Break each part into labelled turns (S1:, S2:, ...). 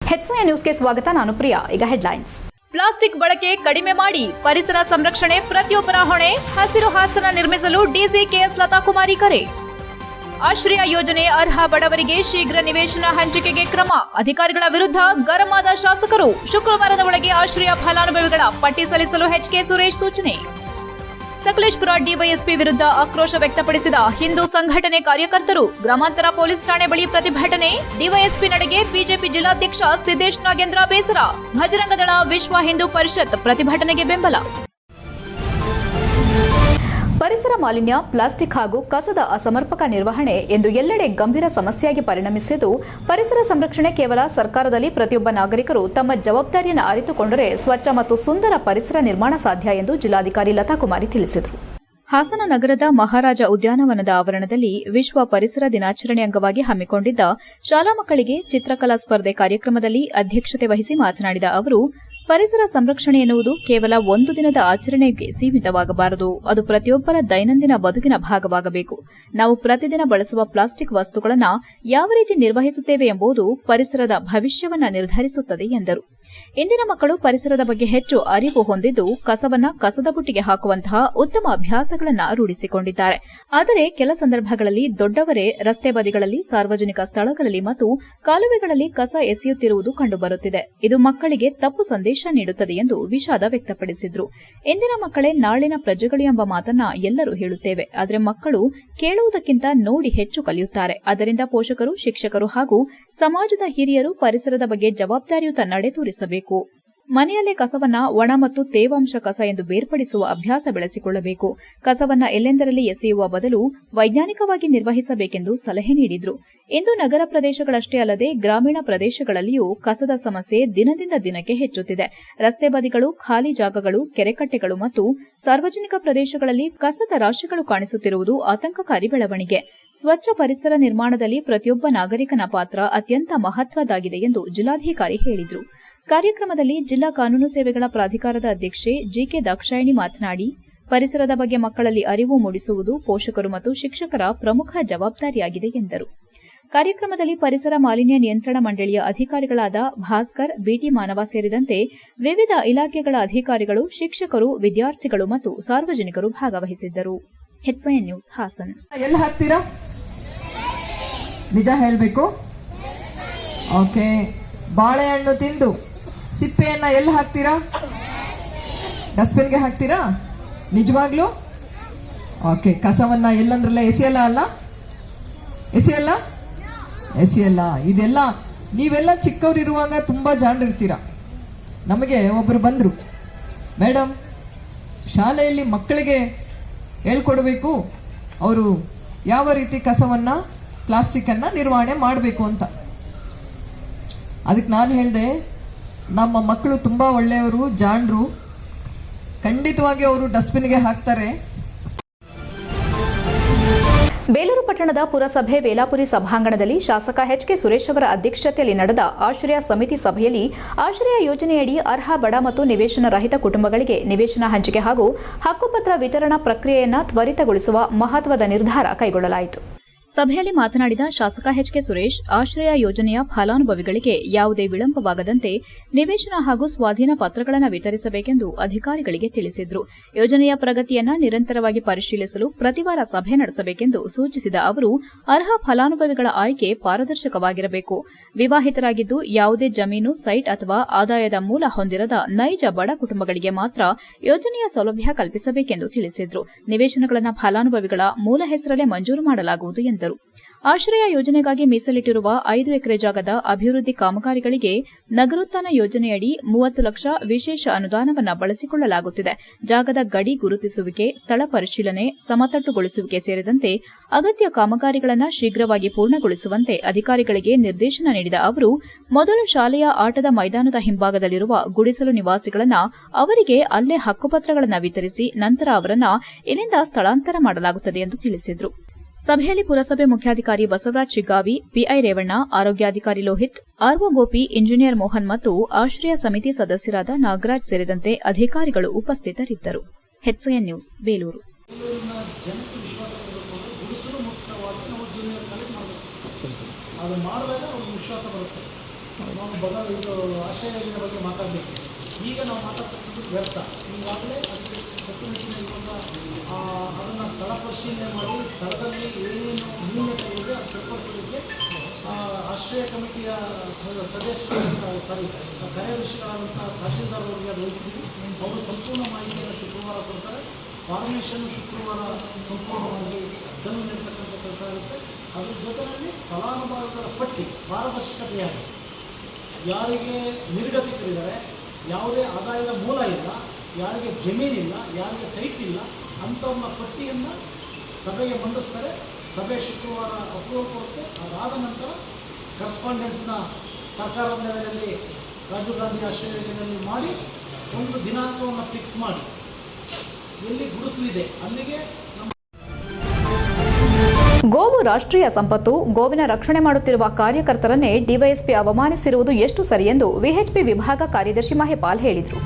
S1: HCN ನ್ಯೂಸ್ಗೆ ಸ್ವಾಗತ. ನಾನು ಪ್ರಿಯಾ. ಈಗ ಹೆಡ್ಲೈನ್ಸ್.
S2: ಪ್ಲಾಸ್ಟಿಕ್ ಬಳಕೆ ಕಡಿಮೆ ಮಾಡಿ, ಪರಿಸರ ಸಂರಕ್ಷಣೆ ಪ್ರತಿಯೊಬ್ಬರ ಹೊಣೆ. ಹಸಿರು ಹಾಸನ ನಿರ್ಮಿಸಲು ಡಿಸಿ ಕೆಎಸ್ ಲತಾ ಕುಮಾರಿ ಕರೆ. ಆಶ್ರಯ ಯೋಜನೆ ಅರ್ಹ ಬಡವರಿಗೆ ಶೀಘ್ರ ನಿವೇಶನ ಹಂಚಿಕೆಗೆ ಕ್ರಮ. ಅಧಿಕಾರಿಗಳ ವಿರುದ್ಧ ಗರಂ ಆದ ಶಾಸಕರು. ಶುಕ್ರವಾರದ ಒಳಗೆ ಆಶ್ರಯ ಫಲಾನುಭವಿಗಳ ಪಟ್ಟಿ ಸಲ್ಲಿಸಲು ಎಚ್ಕೆ ಸುರೇಶ್ ಸೂಚನೆ. ಸಕಲೇಶಪುರ ಡಿವೈಎಸ್ಪಿ ವಿರುದ್ಧ ಆಕ್ರೋಶ ವ್ಯಕ್ತಪಡಿಸಿದ ಹಿಂದೂ ಸಂಘಟನೆ ಕಾರ್ಯಕರ್ತರು. ಗ್ರಾಮಾಂತರ ಪೊಲೀಸ್ ಠಾಣೆ ಬಳಿ ಪ್ರತಿಭಟನೆ. ಡಿವೈಎಸ್ಪಿ ನಡೆಗೆ ಬಿಜೆಪಿ ಜಿಲ್ಲಾಧ್ಯಕ್ಷ ಸಿದ್ದೇಶ್ ನಾಗೇಂದ್ರ ಬೇಸರ. ಭಜರಂಗದಳ ವಿಶ್ವ ಹಿಂದೂ ಪರಿಷತ್ ಪ್ರತಿಭಟನೆಗೆ ಬೆಂಬಲ.
S1: ಪರಿಸರ ಮಾಲಿನ್ಯ, ಪ್ಲಾಸ್ಟಿಕ್ ಹಾಗೂ ಕಸದ ಅಸಮರ್ಪಕ ನಿರ್ವಹಣೆ ಎಂದು ಎಲ್ಲೆಡೆ ಗಂಭೀರ ಸಮಸ್ಯೆಯಾಗಿ ಪರಿಣಮಿಸಿದ್ದು, ಪರಿಸರ ಸಂರಕ್ಷಣೆ ಕೇವಲ ಸರ್ಕಾರದಲ್ಲಿ ಪ್ರತಿಯೊಬ್ಬ ನಾಗರಿಕರು ತಮ್ಮ ಜವಾಬ್ದಾರಿಯನ್ನು ಅರಿತುಕೊಂಡರೆ ಸ್ವಚ್ಛ ಮತ್ತು ಸುಂದರ ಪರಿಸರ ನಿರ್ಮಾಣ ಸಾಧ್ಯ ಎಂದು ಜಿಲ್ಲಾಧಿಕಾರಿ ಲತಾ ಕುಮಾರಿ ತಿಳಿಸಿದರು. ಹಾಸನ ನಗರದ ಮಹಾರಾಜ ಉದ್ಯಾನವನದ ಆವರಣದಲ್ಲಿ ವಿಶ್ವ ಪರಿಸರ ದಿನಾಚರಣೆ ಅಂಗವಾಗಿ ಹಮ್ಮಿಕೊಂಡಿದ್ದ ಶಾಲಾ ಮಕ್ಕಳಿಗೆ ಚಿತ್ರಕಲಾ ಸ್ಪರ್ಧೆ ಕಾರ್ಯಕ್ರಮದಲ್ಲಿ ಅಧ್ಯಕ್ಷತೆ ವಹಿಸಿ ಮಾತನಾಡಿದ ಅವರು, ಪರಿಸರ ಸಂರಕ್ಷಣೆ ಎನ್ನುವುದು ಕೇವಲ ಒಂದು ದಿನದ ಆಚರಣೆಗೆ ಸೀಮಿತವಾಗಬಾರದು. ಅದು ಪ್ರತಿಯೊಬ್ಬರ ದೈನಂದಿನ ಬದುಕಿನ ಭಾಗವಾಗಬೇಕು. ನಾವು ಪ್ರತಿದಿನ ಬಳಸುವ ಪ್ಲಾಸ್ಟಿಕ್ ವಸ್ತುಗಳನ್ನು ಯಾವ ರೀತಿ ನಿರ್ವಹಿಸುತ್ತೇವೆ ಎಂಬುದು ಪರಿಸರದ ಭವಿಷ್ಯವನ್ನು ನಿರ್ಧರಿಸುತ್ತದೆ ಎಂದರು. ಇಂದಿನ ಮಕ್ಕಳು ಪರಿಸರದ ಬಗ್ಗೆ ಹೆಚ್ಚು ಅರಿವು ಹೊಂದಿದ್ದು, ಕಸವನ್ನ ಕಸದ ಬುಟ್ಟಿಗೆ ಹಾಕುವಂತಹ ಉತ್ತಮ ಅಭ್ಯಾಸಗಳನ್ನು ರೂಢಿಸಿಕೊಂಡಿದ್ದಾರೆ. ಆದರೆ ಕೆಲ ಸಂದರ್ಭಗಳಲ್ಲಿ ದೊಡ್ಡವರೇ ರಸ್ತೆ ಬದಿಗಳಲ್ಲಿ, ಸಾರ್ವಜನಿಕ ಸ್ಥಳಗಳಲ್ಲಿ ಮತ್ತು ಕಾಲುವೆಗಳಲ್ಲಿ ಕಸ ಎಸೆಯುತ್ತಿರುವುದು ಕಂಡುಬರುತ್ತಿದೆ. ಇದು ಮಕ್ಕಳಿಗೆ ತಪ್ಪು ಸಂದೇಶ ನೀಡುತ್ತದೆ ಎಂದು ವಿಷಾದ ವ್ಯಕ್ತಪಡಿಸಿದ್ರು. ಇಂದಿನ ಮಕ್ಕಳೇ ನಾಳಿನ ಪ್ರಜೆಗಳು ಎಂಬ ಮಾತನ್ನ ಎಲ್ಲರೂ ಹೇಳುತ್ತೇವೆ. ಆದರೆ ಮಕ್ಕಳು ಕೇಳುವುದಕ್ಕಿಂತ ನೋಡಿ ಹೆಚ್ಚು ಕಲಿಯುತ್ತಾರೆ. ಆದ್ದರಿಂದ ಪೋಷಕರು, ಶಿಕ್ಷಕರು ಹಾಗೂ ಸಮಾಜದ ಹಿರಿಯರು ಪರಿಸರದ ಬಗ್ಗೆ ಜವಾಬ್ದಾರಿಯುತ ನಡೆ ತೋರಿಸಬೇಕು. ಮನೆಯಲ್ಲೇ ಕಸವನ್ನ ಒಣ ಮತ್ತು ತೇವಾಂಶ ಕಸ ಎಂದು ಬೇರ್ಪಡಿಸುವ ಅಭ್ಯಾಸ ಬೆಳೆಸಿಕೊಳ್ಳಬೇಕು. ಕಸವನ್ನ ಎಲ್ಲೆಂದರಲ್ಲಿ ಎಸೆಯುವ ಬದಲು ವೈಜ್ಞಾನಿಕವಾಗಿ ನಿರ್ವಹಿಸಬೇಕೆಂದು ಸಲಹೆ ನೀಡಿದ್ರು. ಇಂದು ನಗರ ಪ್ರದೇಶಗಳಷ್ಟೇ ಅಲ್ಲದೆ ಗ್ರಾಮೀಣ ಪ್ರದೇಶಗಳಲ್ಲಿಯೂ ಕಸದ ಸಮಸ್ಯೆ ದಿನದಿಂದ ದಿನಕ್ಕೆ ಹೆಚ್ಚುತ್ತಿದೆ. ರಸ್ತೆ ಬದಿಗಳು, ಖಾಲಿ ಜಾಗಗಳು, ಕೆರೆಕಟ್ಟೆಗಳು ಮತ್ತು ಸಾರ್ವಜನಿಕ ಪ್ರದೇಶಗಳಲ್ಲಿ ಕಸದ ರಾಶಿಗಳು ಕಾಣಿಸುತ್ತಿರುವುದು ಆತಂಕಕಾರಿ ಬೆಳವಣಿಗೆ. ಸ್ವಚ್ಛ ಪರಿಸರ ನಿರ್ಮಾಣದಲ್ಲಿ ಪ್ರತಿಯೊಬ್ಬ ನಾಗರಿಕನ ಪಾತ್ರ ಅತ್ಯಂತ ಮಹತ್ವದ್ದಾಗಿದೆ ಎಂದು ಜಿಲ್ಲಾಧಿಕಾರಿ ಹೇಳಿದರು. ಕಾರ್ಯಕ್ರಮದಲ್ಲಿ ಜಿಲ್ಲಾ ಕಾನೂನು ಸೇವೆಗಳ ಪ್ರಾಧಿಕಾರದ ಅಧ್ಯಕ್ಷೆ ಜಿಕೆ ದಾಕ್ಷಾಯಿಣಿ ಮಾತನಾಡಿ, ಪರಿಸರದ ಬಗ್ಗೆ ಮಕ್ಕಳಲ್ಲಿ ಅರಿವು ಮೂಡಿಸುವುದು ಪೋಷಕರು ಮತ್ತು ಶಿಕ್ಷಕರ ಪ್ರಮುಖ ಜವಾಬ್ದಾರಿಯಾಗಿದೆ ಎಂದರು. ಕಾರ್ಯಕ್ರಮದಲ್ಲಿ ಪರಿಸರ ಮಾಲಿನ್ಯ ನಿಯಂತ್ರಣ ಮಂಡಳಿಯ ಅಧಿಕಾರಿಗಳಾದ ಭಾಸ್ಕರ್, ಬಿಟಿ ಮಾನವ ಸೇರಿದಂತೆ ವಿವಿಧ ಇಲಾಖೆಗಳ ಅಧಿಕಾರಿಗಳು, ಶಿಕ್ಷಕರು, ವಿದ್ಯಾರ್ಥಿಗಳು ಮತ್ತು ಸಾರ್ವಜನಿಕರು ಭಾಗವಹಿಸಿದ್ದರು. HCN news Hassan.
S3: ಎಲ್ಲಿ ಹಾಕ್ತೀರಾ? ನಿಜ ಹೇಳಬೇಕು. ಓಕೆ. ಬಾಳೆಹಣ್ಣು ತಿಂದು ಸಿಪ್ಪೆಯನ್ನ ಎಲ್ಲಿ ಹಾಕ್ತೀರಾ? ಡಸ್ಟ್ಬಿನ್ಗೆ ಹಾಕ್ತೀರಾ? ನಿಜವಾಗ್ಲೂ? ಓಕೆ. ಕಸವನ್ನ ಎಲ್ಲಂದ್ರಲ್ಲ ಎಸೆಯಲ್ಲ ಅಲ್ಲ? ಎಸೆಯಲ್ಲ. ಇದೆಲ್ಲ ನೀವೆಲ್ಲ ಚಿಕ್ಕವರಿರುವಾಗ ತುಂಬಾ ಜಾಣರಿರ್ತೀರ. ನಮಗೆ ಒಬ್ಬರು ಬಂದ್ರು, ಮೇಡಮ್ ಶಾಲೆಯಲ್ಲಿ ಮಕ್ಕಳಿಗೆ ಹೇಳ್ಕೊಡ್ಬೇಕು ಅವರು ಯಾವ ರೀತಿ ಕಸವನ್ನ, ಪ್ಲಾಸ್ಟಿಕ್ ಅನ್ನ ನಿರ್ವಹಣೆ ಮಾಡಬೇಕು ಅಂತ. ಅದಕ್ಕೆ ನಾನು ಹೇಳಿದೆ, ನಮ್ಮ ಮಕ್ಕಳು ತುಂಬ ಒಳ್ಳೆಯವರು, ಜಾಣರು, ಖಂಡಿತವಾಗಿ ಅವರು ಡಸ್ಟ್ಬಿನ್ಗೆ ಹಾಕ್ತಾರೆ.
S1: ಬೇಲೂರು ಪಟ್ಟಣದ ಪುರಸಭೆ ವೇಲಾಪುರಿ ಸಭಾಂಗಣದಲ್ಲಿ ಶಾಸಕ ಎಚ್ಕೆ ಸುರೇಶ್ ಅವರ ಅಧ್ಯಕ್ಷತೆಯಲ್ಲಿ ನಡೆದ ಆಶ್ರಯ ಸಮಿತಿ ಸಭೆಯಲ್ಲಿ ಆಶ್ರಯ ಯೋಜನೆಯಡಿ ಅರ್ಹ ಬಡ ಮತ್ತು ನಿವೇಶನ ರಹಿತ ಕುಟುಂಬಗಳಿಗೆ ನಿವೇಶನ ಹಂಚಿಕೆ ಹಾಗೂ ಹಕ್ಕುಪತ್ರ ವಿತರಣಾ ಪ್ರಕ್ರಿಯೆಯನ್ನು ತ್ವರಿತಗೊಳಿಸುವ ಮಹತ್ವದ ನಿರ್ಧಾರ ಕೈಗೊಳ್ಳಲಾಯಿತು. ಸಭೆಯಲ್ಲಿ ಮಾತನಾಡಿದ ಶಾಸಕ ಎಚ್ಕೆ ಸುರೇಶ್, ಆಶ್ರಯ ಯೋಜನೆಯ ಫಲಾನುಭವಿಗಳಿಗೆ ಯಾವುದೇ ವಿಳಂಬವಾಗದಂತೆ ನಿವೇಶನ ಹಾಗೂ ಸ್ವಾಧೀನ ಪತ್ರಗಳನ್ನು ವಿತರಿಸಬೇಕೆಂದು ಅಧಿಕಾರಿಗಳಿಗೆ ತಿಳಿಸಿದರು. ಯೋಜನೆಯ ಪ್ರಗತಿಯನ್ನು ನಿರಂತರವಾಗಿ ಪರಿಶೀಲಿಸಲು ಪ್ರತಿವಾರ ಸಭೆ ನಡೆಸಬೇಕೆಂದು ಸೂಚಿಸಿದ ಅವರು, ಅರ್ಹ ಫಲಾನುಭವಿಗಳ ಆಯ್ಕೆ ಪಾರದರ್ಶಕವಾಗಿರಬೇಕು. ವಿವಾಹಿತರಾಗಿದ್ದು ಯಾವುದೇ ಜಮೀನು, ಸೈಟ್ ಅಥವಾ ಆದಾಯದ ಮೂಲ ಹೊಂದಿರದ ನೈಜ ಬಡ ಕುಟುಂಬಗಳಿಗೆ ಮಾತ್ರ ಯೋಜನೆಯ ಸೌಲಭ್ಯ ಕಲ್ಪಿಸಬೇಕೆಂದು ತಿಳಿಸಿದರು. ನಿವೇಶನಗಳನ್ನು ಫಲಾನುಭವಿಗಳ ಮೂಲ ಹೆಸರಲ್ಲೇ ಮಂಜೂರು ಮಾಡಲಾಗುವುದು ಎಂದರು. ಆಶ್ರಯ ಯೋಜನೆಗಾಗಿ ಮೀಸಲಿಟ್ಟಿರುವ 5 ಎಕರೆ ಜಾಗದ ಅಭಿವೃದ್ಧಿ ಕಾಮಗಾರಿಗಳಿಗೆ ನಗರೋತ್ಥಾನ ಯೋಜನೆಯಡಿ 30 ಲಕ್ಷ ವಿಶೇಷ ಅನುದಾನವನ್ನು ಬಳಸಿಕೊಳ್ಳಲಾಗುತ್ತಿದೆ. ಜಾಗದ ಗಡಿ ಗುರುತಿಸುವಿಕೆ, ಸ್ಥಳ ಪರಿಶೀಲನೆ, ಸಮತಟ್ಟುಗೊಳಿಸುವಿಕೆ ಸೇರಿದಂತೆ ಅಗತ್ಯ ಕಾಮಗಾರಿಗಳನ್ನು ಶೀಘ್ರವಾಗಿ ಪೂರ್ಣಗೊಳಿಸುವಂತೆ ಅಧಿಕಾರಿಗಳಿಗೆ ನಿರ್ದೇಶನ ನೀಡಿದ ಅವರು, ಮೊದಲು ಶಾಲೆಯ ಆಟದ ಮೈದಾನದ ಹಿಂಭಾಗದಲ್ಲಿರುವ ಗುಡಿಸಲು ನಿವಾಸಿಗಳನ್ನು ಅವರಿಗೆ ಅಲ್ಲೇ ಹಕ್ಕುಪತ್ರಗಳನ್ನು ವಿತರಿಸಿ ನಂತರ ಅವರನ್ನು ಇಲ್ಲಿಂದ ಸ್ಥಳಾಂತರ ಮಾಡಲಾಗುತ್ತದೆ ಎಂದು ತಿಳಿಸಿದರು. ಸಭೆಯಲ್ಲಿ ಪುರಸಭೆ ಮುಖ್ಯಾಧಿಕಾರಿ ಬಸವರಾಜ್ ಶಿಗ್ಗಾವಿ, ಪಿಐ ರೇವಣ್ಣ, ಆರೋಗ್ಯಾಧಿಕಾರಿ ಲೋಹಿತ್, ಆರ್ಒ ಗೋಪಿ, ಇಂಜಿನಿಯರ್ ಮೋಹನ್ ಮತ್ತು ಆಶ್ರಯ ಸಮಿತಿ ಸದಸ್ಯರಾದ ನಾಗರಾಜ್ ಸೇರಿದಂತೆ ಅಧಿಕಾರಿಗಳು ಉಪಸ್ಥಿತರಿದ್ದರು. HCN news Belur.
S4: ಮುಕ್ತವಾಗಿ ನಾವು ಜೂನಿಯರ್ ಕಾಲೇಜ್ ಮಾಡಬೇಕು. ಅದು ಮಾಡಿದಾಗ ಅವ್ರಿಗೆ ವಿಶ್ವಾಸ ಬರುತ್ತೆ. ನಾವು ಇದು ಆಶ್ರಯ ಯೋಜನೆ ಬಗ್ಗೆ ಮಾತಾಡಬೇಕು. ಈಗ ನಾವು ಮಾತಾಡ್ತಕ್ಕಂಥದ್ದು ವ್ಯರ್ಥ. ಈಗಾಗಲೇ ಅದಕ್ಕೆ ಕಟ್ಟುನಿಟ್ಟಿನ ಅದನ್ನು ಸ್ಥಳ ಪರಿಶೀಲನೆ ಮಾಡಿ ಸ್ಥಳದಲ್ಲಿ ಏನೇನು ನ್ಯೂನತೆ ಇದೆ ಅದು ಸರಿಪಡಿಸೋದಕ್ಕೆ ಆಶ್ರಯ ಕಮಿಟಿಯ ಕಾರ್ಯದರ್ಶಿಗಳಾದಂಥ ತಹಶೀಲ್ದಾರ್ ಅವರಿಗೆ ಅದು ವಹಿಸಿದ್ವಿ. ಅವರು ಸಂಪೂರ್ಣ ಮಾಹಿತಿಯನ್ನು ಶುಕ್ರವಾರ ಕೊಡ್ತಾರೆ. ಫಾರ್ಮೇಷನ್ನು ಶುಕ್ರವಾರ ಸಂಪೂರ್ಣವಾಗಿ ಕಲ್ಲು ನೀಡ್ತಕ್ಕಂಥ ಕೆಲಸ ಆಗುತ್ತೆ. ಅದ್ರ ಜೊತೆಯಲ್ಲಿ ಫಲಾನುಭವಿಗಳ ಪಟ್ಟಿ ಪಾರದರ್ಶಕತೆಯಾಗಿ ಯಾರಿಗೆ ನಿರ್ಗತಿಕರಿದ್ದಾರೆ, ಯಾವುದೇ ಆದಾಯದ ಮೂಲ ಇಲ್ಲ, ಯಾರಿಗೆ ಜಮೀನಿಲ್ಲ, ಯಾರಿಗೆ ಸೈಟ್ ಇಲ್ಲ ಅಂಥವ್ರನ್ನ ಪಟ್ಟಿಯನ್ನು ಸಭೆಗೆ ಮಂಡಿಸ್ತಾರೆ. ಸಭೆ ಶುಕ್ರವಾರ ಅಪ್ರೂವಲ್ ಕೊಡುತ್ತೆ. ಅದಾದ ನಂತರ ಕರೆಸ್ಪಾಂಡೆನ್ಸ್ನ ಸರ್ಕಾರದ ಲೆವೆಲಲ್ಲಿ ರಾಜೀವ್ ಗಾಂಧಿ ಆಶ್ರಯ ಯೋಜನೆಯಲ್ಲಿ ಮಾಡಿ ಒಂದು ದಿನಾಂಕವನ್ನು ಫಿಕ್ಸ್ ಮಾಡಿ ಎಲ್ಲಿ ಗುಡಿಸಲಿದೆ ಅಲ್ಲಿಗೆ
S1: ಗೋವು ರಾಷ್ಟ್ರೀಯ ಸಂಪತ್ತು. ಗೋವಿನ ರಕ್ಷಣೆ ಮಾಡುತ್ತಿರುವ ಕಾರ್ಯಕರ್ತರನ್ನೇ ಡಿವೈಎಸ್ಪಿ ಅವಮಾನಿಸಿರುವುದು ಎಷ್ಟು ಸರಿ ಎಂದು ವಿಎಚ್ಪಿ ವಿಭಾಗ ಕಾರ್ಯದರ್ಶಿ ಮಹಿಪಾಲ್ ಹೇಳಿದರು.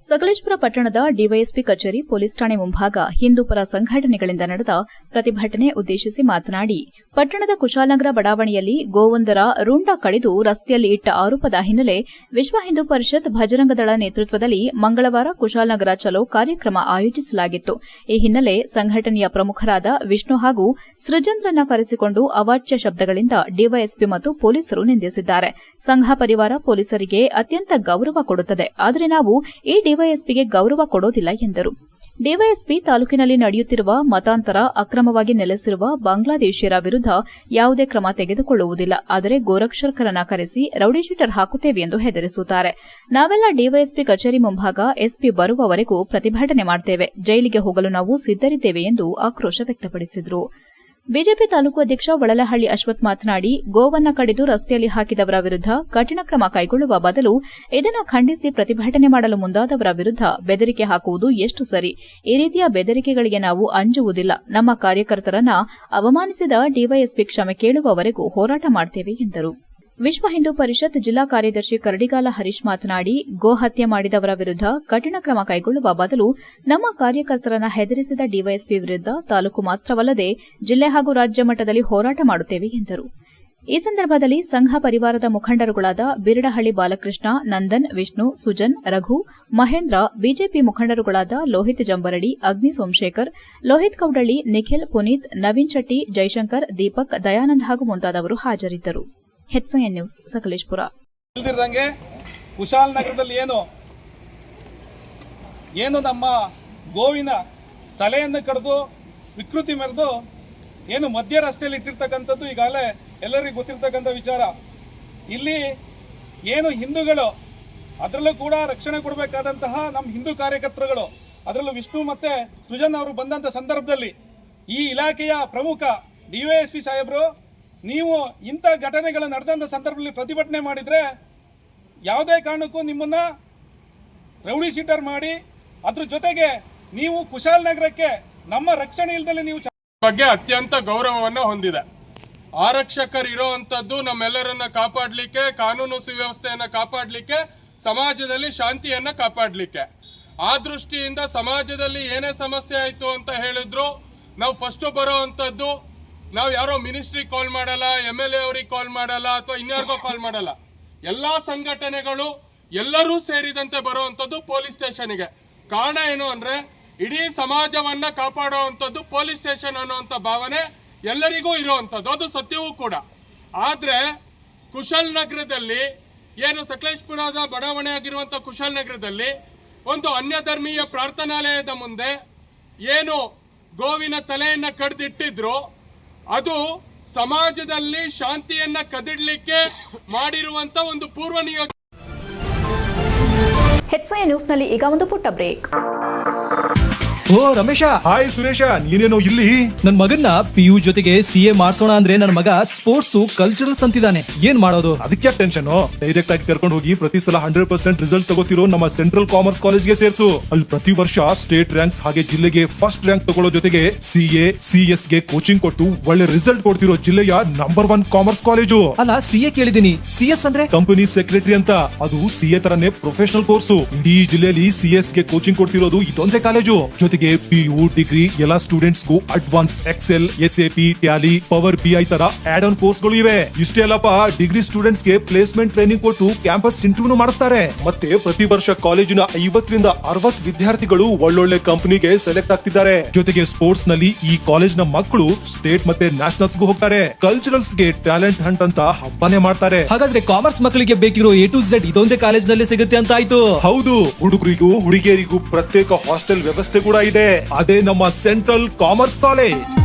S2: ಸಕಲೇಶಪುರ ಪಟ್ಟಣದ ಡಿವೈಎಸ್ಪಿ ಕಚೇರಿ ಪೊಲೀಸ್ ಠಾಣೆ ಮುಂಭಾಗ ಹಿಂದೂಪರ ಸಂಘಟನೆಗಳಿಂದ ನಡೆದ ಪ್ರತಿಭಟನೆ ಉದ್ದೇಶಿಸಿ ಮಾತನಾಡಿ, ಪಟ್ಟಣದ ಕುಶಾಲನಗರ ಬಡಾವಣೆಯಲ್ಲಿ ಗೋವೊಂದರ ರುಂಡ ಕಡಿದು ರಸ್ತೆಯಲ್ಲಿ ಇಟ್ಟ ಆರೋಪದ ಹಿನ್ನೆಲೆ ವಿಶ್ವ ಹಿಂದೂ ಪರಿಷತ್ ಭಜರಂಗದಳ ನೇತೃತ್ವದಲ್ಲಿ ಮಂಗಳವಾರ ಕುಶಾಲನಗರ ಚಲೋ ಕಾರ್ಯಕ್ರಮ ಆಯೋಜಿಸಲಾಗಿತ್ತು. ಈ ಹಿನ್ನೆಲೆ ಸಂಘಟನೆಯ ಪ್ರಮುಖರಾದ ವಿಷ್ಣು ಹಾಗೂ ಸೃಜನ್ರನ್ನ ಕರೆಸಿಕೊಂಡು ಅವಾಚ್ಯ ಶಬ್ದಗಳಿಂದ ಡಿವೈಎಸ್ಪಿ ಮತ್ತು ಪೊಲೀಸರು ನಿಂದಿಸಿದ್ದಾರೆ. ಸಂಘ ಪರಿವಾರ ಪೊಲೀಸರಿಗೆ ಅತ್ಯಂತ ಗೌರವ ಕೊಡುತ್ತದೆ, ಆದರೆ ನಾವು ಈ ಡಿವೈಎಸ್ಪಿಗೆ ಗೌರವ ಕೊಡೋದಿಲ್ಲ ಎಂದರು. ಡಿವೈಎಸ್ಪಿ ತಾಲೂಕಿನಲ್ಲಿ ನಡೆಯುತ್ತಿರುವ ಮತಾಂತರ, ಅಕ್ರಮವಾಗಿ ನೆಲೆಸಿರುವ ಬಾಂಗ್ಲಾದೇಶಿಯರ ವಿರುದ್ಧ ಯಾವುದೇ ಕ್ರಮ ತೆಗೆದುಕೊಳ್ಳುವುದಿಲ್ಲ, ಆದರೆ ಗೋರಕ್ಷಕರನ್ನ ಕರೆಸಿ ರೌಡಿಶೀಟರ್ ಹಾಕುತ್ತೇವೆ ಎಂದು ಹೆದರಿಸುತ್ತಾರೆ. ನಾವೆಲ್ಲ ಡಿವೈಎಸ್ಪಿ ಕಚೇರಿ ಮುಂಭಾಗ ಎಸ್ಪಿ ಬರುವವರೆಗೂ ಪ್ರತಿಭಟನೆ ಮಾಡುತ್ತೇವೆ, ಜೈಲಿಗೆ ಹೋಗಲು ನಾವು ಸಿದ್ದರಿದ್ದೇವೆ ಎಂದು ಆಕ್ರೋಶ ವ್ಯಕ್ತಪಡಿಸಿದರು. ಬಿಜೆಪಿ ತಾಲೂಕು ಅಧ್ಯಕ್ಷ ಒಳಲಹಳ್ಳಿ ಅಶ್ವಥ್ ಮಾತನಾಡಿ, ಗೋವನ್ನ ಕಡಿದು ರಸ್ತೆಯಲ್ಲಿ ಹಾಕಿದವರ ವಿರುದ್ಧ ಕಠಿಣ ಕ್ರಮ ಕೈಗೊಳ್ಳುವ ಬದಲು ಇದನ್ನು ಖಂಡಿಸಿ ಪ್ರತಿಭಟನೆ ಮಾಡಲು ಮುಂದಾದವರ ವಿರುದ್ಧ ಬೆದರಿಕೆ ಹಾಕುವುದು ಎಷ್ಟು ಸರಿ? ಈ ರೀತಿಯ ಬೆದರಿಕೆಗಳಿಗೆ ನಾವು ಅಂಜುವುದಿಲ್ಲ. ನಮ್ಮ ಕಾರ್ಯಕರ್ತರನ್ನ ಅವಮಾನಿಸಿದ ಡಿವೈಎಸ್ಪಿ ಕ್ಷಮೆ ಕೇಳುವವರೆಗೂ ಹೋರಾಟ ಮಾಡುತ್ತೇವೆ ಎಂದರು. ವಿಶ್ವ ಹಿಂದೂ ಪರಿಷತ್ ಜಿಲ್ಲಾ ಕಾರ್ಯದರ್ಶಿ ಕರಡಿಗಾಲ ಹರೀಶ್ ಮಾತನಾಡಿ, ಗೋ ಹತ್ಯೆ ಮಾಡಿದವರ ವಿರುದ್ಧ ಕಠಿಣ ಕ್ರಮ ಕೈಗೊಳ್ಳುವ ಬದಲು ನಮ್ಮ ಕಾರ್ಯಕರ್ತರನ್ನ ಹೆದರಿಸಿದ ಡಿವೈಎಸ್ಪಿ ವಿರುದ್ಧ ತಾಲೂಕು ಮಾತ್ರವಲ್ಲದೆ ಜಿಲ್ಲೆ ಹಾಗೂ ರಾಜ್ಯ ಮಟ್ಟದಲ್ಲಿ ಹೋರಾಟ ಮಾಡುತ್ತೇವೆ ಎಂದರು. ಈ ಸಂದರ್ಭದಲ್ಲಿ ಸಂಘ ಪರಿವಾರದ ಮುಖಂಡರುಗಳಾದ ಬಿರಡಹಳ್ಳಿ ಬಾಲಕೃಷ್ಣ, ನಂದನ್, ವಿಷ್ಣು, ಸುಜನ್, ರಘು, ಮಹೇಂದ್ರ, ಬಿಜೆಪಿ ಮುಖಂಡರುಗಳಾದ ಲೋಹಿತ್ ಜಂಬರಡಿ, ಅಗ್ನಿ ಸೋಮಶೇಖರ್, ಲೋಹಿತ್ ಕೌಡಳ್ಳಿ, ನಿಖಿಲ್, ಪುನೀತ್, ನವೀನ್ ಶೆಟ್ಟಿ, ಜೈಶಂಕರ್, ದೀಪಕ್, ದಯಾನಂದ್ ಹಾಗೂ ಮುಂತಾದವರು ಹಾಜರಿದ್ದರು. HN news, Sakleshpur.
S5: ಕುಶಾಲನಗರದಲ್ಲಿ ಏನು ನಮ್ಮ ಗೋವಿನ ತಲೆಯನ್ನು ಕಡಿದು ವಿಕೃತಿ ಮೆರೆದು ಏನು ಮಧ್ಯ ರಸ್ತೆಯಲ್ಲಿ ಇಟ್ಟಿರ್ತಕ್ಕಂಥದ್ದು ಈಗಾಗಲೇ ಎಲ್ಲರಿಗೂ ಗೊತ್ತಿರ್ತಕ್ಕಂಥ ವಿಚಾರ. ಇಲ್ಲಿ ಏನು ಹಿಂದೂಗಳು, ಅದರಲ್ಲೂ ಕೂಡ ರಕ್ಷಣೆ ಕೊಡಬೇಕಾದಂತಹ ನಮ್ಮ ಹಿಂದೂ ಕಾರ್ಯಕರ್ತರುಗಳು, ಅದರಲ್ಲೂ ವಿಷ್ಣು ಮತ್ತೆ ಸೃಜನ್ ಅವರು ಬಂದಂಥ ಸಂದರ್ಭದಲ್ಲಿ ಈ ಇಲಾಖೆಯ ಪ್ರಮುಖ ಡಿವೈಎಸ್ಪಿ ಸಾಹೇಬರು, ನೀವು ಇಂಥ ಘಟನೆಗಳು ನಡೆದಂಥ ಸಂದರ್ಭದಲ್ಲಿ ಪ್ರತಿಭಟನೆ ಮಾಡಿದರೆ ಯಾವುದೇ ಕಾರಣಕ್ಕೂ ನಿಮ್ಮನ್ನ ರೌಡಿ ಶೀಟರ್ ಮಾಡಿ ಅದ್ರ ಜೊತೆಗೆ ನೀವು ಕುಶಾಲನಗರಕ್ಕೆ ನಮ್ಮ ರಕ್ಷಣೆ ಇಲ್ಲದಲ್ಲಿ ನೀವು
S6: ಬಗ್ಗೆ ಅತ್ಯಂತ ಗೌರವವನ್ನು ಹೊಂದಿದೆ. ಆರಕ್ಷಕರು ಇರುವಂತದ್ದು ನಮ್ಮೆಲ್ಲರನ್ನ ಕಾಪಾಡಲಿಕ್ಕೆ, ಕಾನೂನು ಸುವ್ಯವಸ್ಥೆಯನ್ನ ಕಾಪಾಡಲಿಕ್ಕೆ, ಸಮಾಜದಲ್ಲಿ ಶಾಂತಿಯನ್ನ ಕಾಪಾಡಲಿಕ್ಕೆ. ಆ ದೃಷ್ಟಿಯಿಂದ ಸಮಾಜದಲ್ಲಿ ಏನೇ ಸಮಸ್ಯೆ ಆಯ್ತು ಅಂತ ಹೇಳಿದ್ರು ನಾವು ಫಸ್ಟ್ ಬರೋವಂಥದ್ದು, ನಾವು ಯಾರೋ ಮಿನಿಸ್ಟ್ರಿ ಕಾಲ್ ಮಾಡಲ್ಲ, MLA ಅವರಿಗೆ ಕಾಲ್ ಮಾಡಲ್ಲ, ಅಥವಾ ಇನ್ಯಾರಿಗೋ ಕಾಲ್ ಮಾಡಲ್ಲ. ಎಲ್ಲಾ ಸಂಘಟನೆಗಳು ಎಲ್ಲರೂ ಸೇರಿದಂತೆ ಬರುವಂತದ್ದು ಪೊಲೀಸ್ ಸ್ಟೇಷನ್ಗೆ. ಕಾರಣ ಏನು ಅಂದ್ರೆ ಇಡೀ ಸಮಾಜವನ್ನ ಕಾಪಾಡುವಂಥದ್ದು ಪೊಲೀಸ್ ಸ್ಟೇಷನ್ ಅನ್ನುವಂಥ ಭಾವನೆ ಎಲ್ಲರಿಗೂ ಇರುವಂಥದ್ದು, ಅದು ಸತ್ಯವೂ ಕೂಡ. ಆದ್ರೆ ಕುಶಾಲನಗರದಲ್ಲಿ ಏನು ಸಕಲೇಶಪುರದ ಬಡಾವಣೆ ಆಗಿರುವಂತ ಕುಶಾಲನಗರದಲ್ಲಿ ಒಂದು ಅನ್ಯ ಧರ್ಮೀಯ ಪ್ರಾರ್ಥನಾಲಯದ ಮುಂದೆ ಏನು ಗೋವಿನ ತಲೆಯನ್ನ ಕಡ್ದಿಟ್ಟಿದ್ರು, ಅದು ಸಮಾಜದಲ್ಲಿ ಶಾಂತಿಯನ್ನ ಕದಿಡ್ಲಿಕ್ಕೆ ಮಾಡಿರುವಂತ ಒಂದು ಪೂರ್ವ ನಿಯೋಗ.
S1: ಹೆಚ್ಎನ್ ನ್ಯೂಸ್ನಲ್ಲಿ ಈಗ ಒಂದು ಪುಟ್ಟ ಬ್ರೇಕ್.
S7: ಓ ರಮೇಶ.
S8: ಹಾಯ್ ಸುರೇಶ, ನೀನೇನೋ ಇಲ್ಲಿ?
S7: ನನ್ ಮಗನ್ನ PU ಜೊತೆಗೆ CA ಮಾಡ್ಸೋಣ ಅಂದ್ರೆ ನನ್ನ ಮಗ ಸ್ಪೋರ್ಟ್ಸ್ ಕಲ್ಚರಲ್ಸ್ ಅಂತಿದ್ದಾನೆ. ಏನ್ ಮಾಡೋದು?
S8: ಅದಕ್ಕೆ ಟೆನ್ಷನ್. ಡೈರೆಕ್ಟ್ ಆಗಿ ಕರ್ಕೊಂಡು ಹೋಗಿ ಪ್ರತಿ ಸಲ 100% ರಿಸಲ್ಟ್ ತಗೋತಿರೋ ನಮ್ಮ ಸೆಂಟ್ರಲ್ ಕಾಮರ್ಸ್ ಕಾಲೇಜ್ಗೆ ಸೇರ್ಸು. ಅಲ್ಲಿ ಪ್ರತಿ ವರ್ಷ ಸ್ಟೇಟ್ ರ್ಯಾಂಕ್ಸ್ ಹಾಗೆ ಜಿಲ್ಲೆಗೆ ಫಸ್ಟ್ ರ್ಯಾಂಕ್ ತಗೊಳ್ಳೋ ಜೊತೆಗೆ CA CS ಗೆ ಕೋಚಿಂಗ್ ಕೊಟ್ಟು ಒಳ್ಳೆ ರಿಸಲ್ಟ್ ಕೊಡ್ತಿರೋ ಜಿಲ್ಲೆಯ ನಂಬರ್ 1 ಕಾಮರ್ಸ್ ಕಾಲೇಜು.
S7: ಅಲ್ಲ, CA ಕೇಳಿದೀನಿ, CS ಅಂದ್ರೆ
S8: ಕಂಪನಿ ಸೆಕ್ರೆಟರಿ ಅಂತ. ಅದು CA ತರನೇ ಪ್ರೊಫೆಷನಲ್ ಕೋರ್ಸು. ಇಡೀ ಜಿಲ್ಲೆಯಲ್ಲಿ CS ಗೆ ಕೋಚಿಂಗ್ ಕೊಡ್ತಿರೋದು ಇದೊಂದೇ ಕಾಲೇಜು. ಜೊತೆಗೆ ಜೊತೆಗೆ PU ಡಿಗ್ರಿ ಎಲ್ಲಾ ಸ್ಟೂಡೆಂಟ್ಸ್ಗೂ advance Excel, SAP, Tally, power BI ತರ ಆಡ್ ಆನ್ ಕೋರ್ಸ್ಗಳು ಇವೆ. ಇಷ್ಟೇ ಅಲ್ಲಪ್ಪ, ಡಿಗ್ರಿ ಸ್ಟೂಡೆಂಟ್ಸ್ಗೆ ಪ್ಲೇಸ್ಮೆಂಟ್ ಟ್ರೈನಿಂಗ್ ಕೊಟ್ಟು ಕ್ಯಾಂಪಸ್ ಇಂಟರ್ವ್ಯೂ ಮಾಡಿಸ್ತಾರೆ. ಮತ್ತೆ ಪ್ರತಿ ವರ್ಷ ಕಾಲೇಜಿನ 50 ರಿಂದ 60 ವಿದ್ಯಾರ್ಥಿಗಳು ಒಳ್ಳೊಳ್ಳೆ ಕಂಪನಿಗೆ ಸೆಲೆಕ್ಟ್ ಆಗ್ತಿದ್ದಾರೆ. ಜೊತೆಗೆ ಸ್ಪೋರ್ಟ್ಸ್ ನಲ್ಲಿ ಈ ಕಾಲೇಜ್ ನ ಮಕ್ಕಳು ಸ್ಟೇಟ್ ಮತ್ತೆ ನ್ಯಾಷನಲ್ಸ್ ಗೂ ಹೋಗ್ತಾರೆ. ಕಲ್ಚರಲ್ಸ್ ಗೆ ಟ್ಯಾಲೆಂಟ್ ಹಂಟ್ ಅಂತ ಹಬ್ಬನೇ ಮಾಡ್ತಾರೆ.
S7: ಹಾಗಾದ್ರೆ ಕಾಮರ್ಸ್ ಮಕ್ಕಳಿಗೆ ಬೇಕಿರೋ A to Z ಇದೊಂದೇ ಕಾಲೇಜ್ ನಲ್ಲಿ ಸಿಗುತ್ತೆ ಅಂತ ಆಯ್ತು.
S8: ಹೌದು, ಹುಡುಗರಿಗೂ ಹುಡುಗಿಯರಿಗೂ ಪ್ರತ್ಯೇಕ ಹಾಸ್ಟೆಲ್ ವ್ಯವಸ್ಥೆ ಕೂಡ ಇದೆ. ಅದೇ ನಮ್ಮ ಸೆಂಟ್ರಲ್ ಕಾಮರ್ಸ್ ಕಾಲೇಜ್.